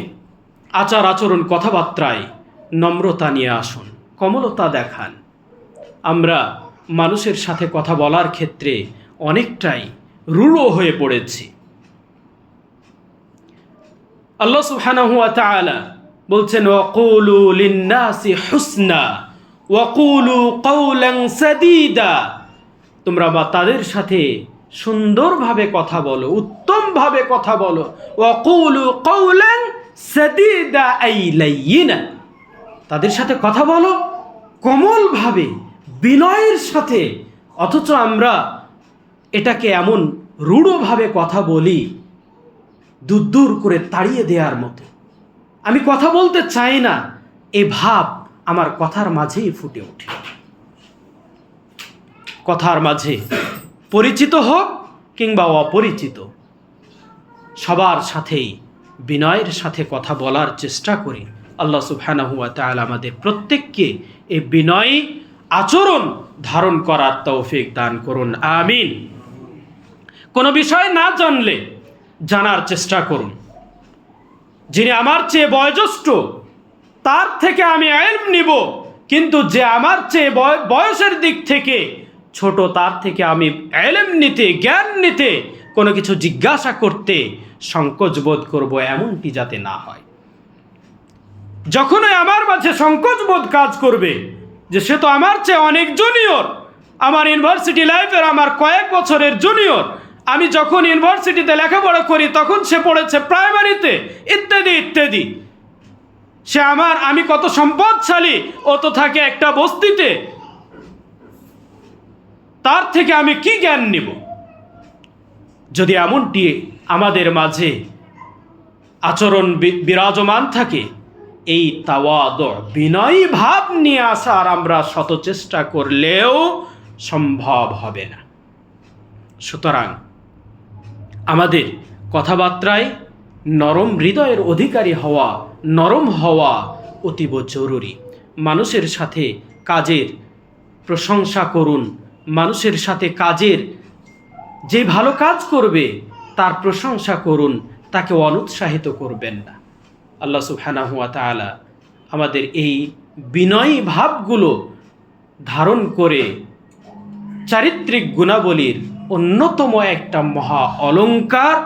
আচার আচরণ কথাবার্তায় নম্রতা নিয়ে আসুন, কোমলতা দেখান। আমরা মানুষের সাথে কথা বলার ক্ষেত্রে অনেকটাই রূঢ় হয়ে পড়েছি। আল্লাহ সুবহানাহু ওয়া তাআলা বলছেন, ওয়াকুলু লিন্নাসি হুসনা ওয়াকুলু কাওলান সাদীদা, তোমরা তাদের সাথে সুন্দরভাবে কথা বলো, উত্তমভাবে কথা বলো। ওয়াকুলু কাওলান সাদীদা আই লাইয়িনা, তাদের সাথে কথা বলো কোমলভাবে, বিনয়ের সাথে। অথচ আমরা এটাকে এমন রূঢ়ভাবে কথা বলি, দূর দূর করে তাড়িয়ে দেওয়ার মতো। আমি কথা বলতে চাই না, এই ভাব আমার কথার মাঝেই ফুটে ওঠে। কথার মাঝে পরিচিত হোক কিংবা অপরিচিত, সবার সাথেই বিনয়ের সাথে কথা বলার চেষ্টা করি। আল্লাহ সুবহানাহু ওয়া তাআলা আমাদের প্রত্যেককে এই বিনয়ী আচরণ ধারণ করার তৌফিক দান করুন, আমিন। কোনো বিষয় না জানলে জানার চেষ্টা করুন। যিনি আমার চেয়ে বয়োজ্যেষ্ঠ তার থেকে আমি ইলম নিব, কিন্তু যে আমার চেয়ে বয়সের দিক থেকে ছোট তার থেকে আমি ইলম নিতে, জ্ঞান নিতে, কোনো কিছু জিজ্ঞাসা করতে সংকোচ বোধ করব, এমনটি যাতে না হয়। যখনই আমার মাঝে সংকোচ বোধ কাজ করবে যে সে তো আমার চেয়ে অনেক জুনিয়র, আমার ইউনিভার্সিটি লাইফের আমার কয়েক বছরের জুনিয়র, আমি যখন ইউনিভার্সিটিতে লেখাপড়া করি তখন সে পড়েছে প্রাইমারিতে, ইত্যাদি ইত্যাদি, সে আমি কত সম্পদশালী, ও তো থাকে একটা বস্তিতে, তার থেকে আমি কি জ্ঞান নিব। যদি এমনটি আমাদের মাঝে আচরণ বিরাজমান থাকে, এই তাওয়াদু, বিনয়ী ভাব নিয়ে আসার আমরা শত চেষ্টা করলেও সম্ভব হবে না। সুতরাং আমাদের কথাবার্তায় নরম হৃদয়ের অধিকারী হওয়া, নরম হওয়া অতীব জরুরি। মানুষের সাথে কাজের প্রশংসা করুন, মানুষের সাথে কাজের, যে ভালো কাজ করবে তার প্রশংসা করুন, তাকে অনুৎসাহিত করবেন না। আল্লাহ সুবহানাহু ওয়া তাআলা আমাদের এই বিনয়ী ভাবগুলো ধারণ করে চারিত্রিক গুণাবলীর অন্যতম একটা মহা অলংকার,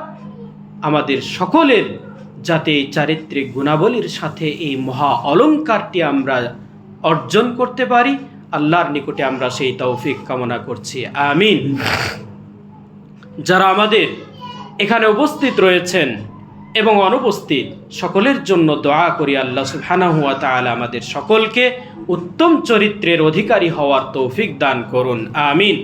আমাদের সকলের যাতে এই চারিত্রিক গুণাবলীর সাথে এই মহা অলংকারটি আমরা অর্জন করতে পারি, আল্লাহর নিকটে আমরা সেই তৌফিক কামনা করছি, আমিন। যারা আমাদের এখানে উপস্থিত রয়েছেন এবং অনুপস্থিত সকলের জন্য দোয়া করি, আল্লাহ সুবহানাহু ওয়া তাআলা আমাদের সকলকে উত্তম চরিত্রের অধিকারী হওয়ার তৌফিক দান করুন, আমিন।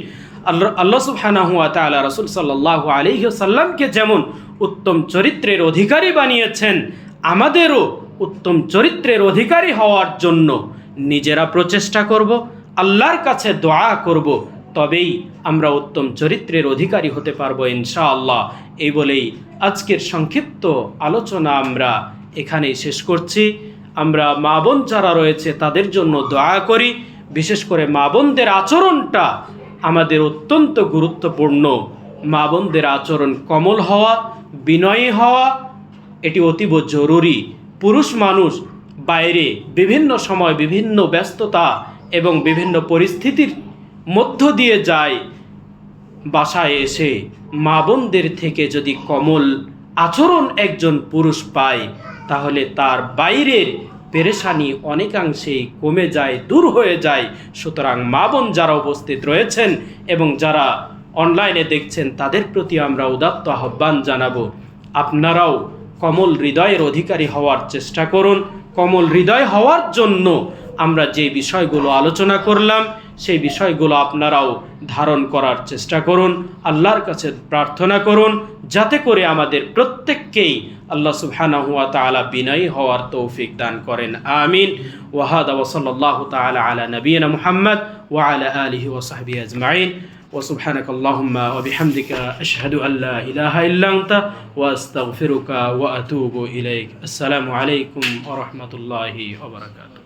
আল্লাহ সুবহানাহু ওয়া তাআলা রাসূল সাল্লাল্লাহু আলাইহি ওয়াসাল্লামকে যেমন উত্তম চরিত্রের অধিকারী বানিয়েছেন, আমাদেরও উত্তম চরিত্রের অধিকারী হওয়ার জন্য নিজেরা প্রচেষ্টা করব, আল্লাহর কাছে দোয়া করব, তবেই আমরা উত্তম চরিত্রের অধিকারী হতে পারবো ইনশাআল্লাহ। এই বলেই আজকের সংক্ষিপ্ত আলোচনা আমরা এখানেই শেষ করছি। আমরা মা বোন যারা রয়েছে তাদের জন্য দোয়া করি, বিশেষ করে মা বোনদের আচরণটা আমাদের অত্যন্ত গুরুত্বপূর্ণ। মা বোনদের আচরণ কোমল হওয়া, বিনয়ী হওয়া, এটি অতীব জরুরি। পুরুষ মানুষ বাইরে বিভিন্ন সময় বিভিন্ন ব্যস্ততা এবং বিভিন্ন পরিস্থিতির মধ্য দিয়ে যায়, বাসায় এসে মা বোনদের থেকে যদি কোমল আচরণ একজন পুরুষ পায়, তাহলে তার বাইরের পেরেশানি অনেকাংশেই কমে যায়, দূর হয়ে যায়। সুতরাং মা বোন যারা উপস্থিত রয়েছেন এবং যারা অনলাইনে দেখছেন, তাদের প্রতি আমরা উদাত্ত আহ্বান জানাবো, আপনারাও কোমল হৃদয়ের অধিকারী হওয়ার চেষ্টা করুন। কোমল হৃদয় হওয়ার জন্য আমরা যে বিষয়গুলো আলোচনা করলাম, সেই বিষয়গুলো আপনারাও ধারণ করার চেষ্টা করুন। আল্লাহর কাছে প্রার্থনা করুন যাতে করে আমাদের প্রত্যেককেই আল্লাহ সুবহানাহু ওয়া তাআলা বিনয়ী হওয়ার তৌফিক দান করেন, আমিন। ওয়া হাদা ওয়া সাল্লাল্লাহু তাআলা আলা নবিয়িনা মুহাম্মদ ওয়া আলা আলিহি ওয়া সাহবিহি আজমাইন। وسبحانك اللهم وبحمدك أشهد أن لا إله إلا أنت وأستغفرك وأتوب إليك. السلام عليكم ورحمة الله وبركاته.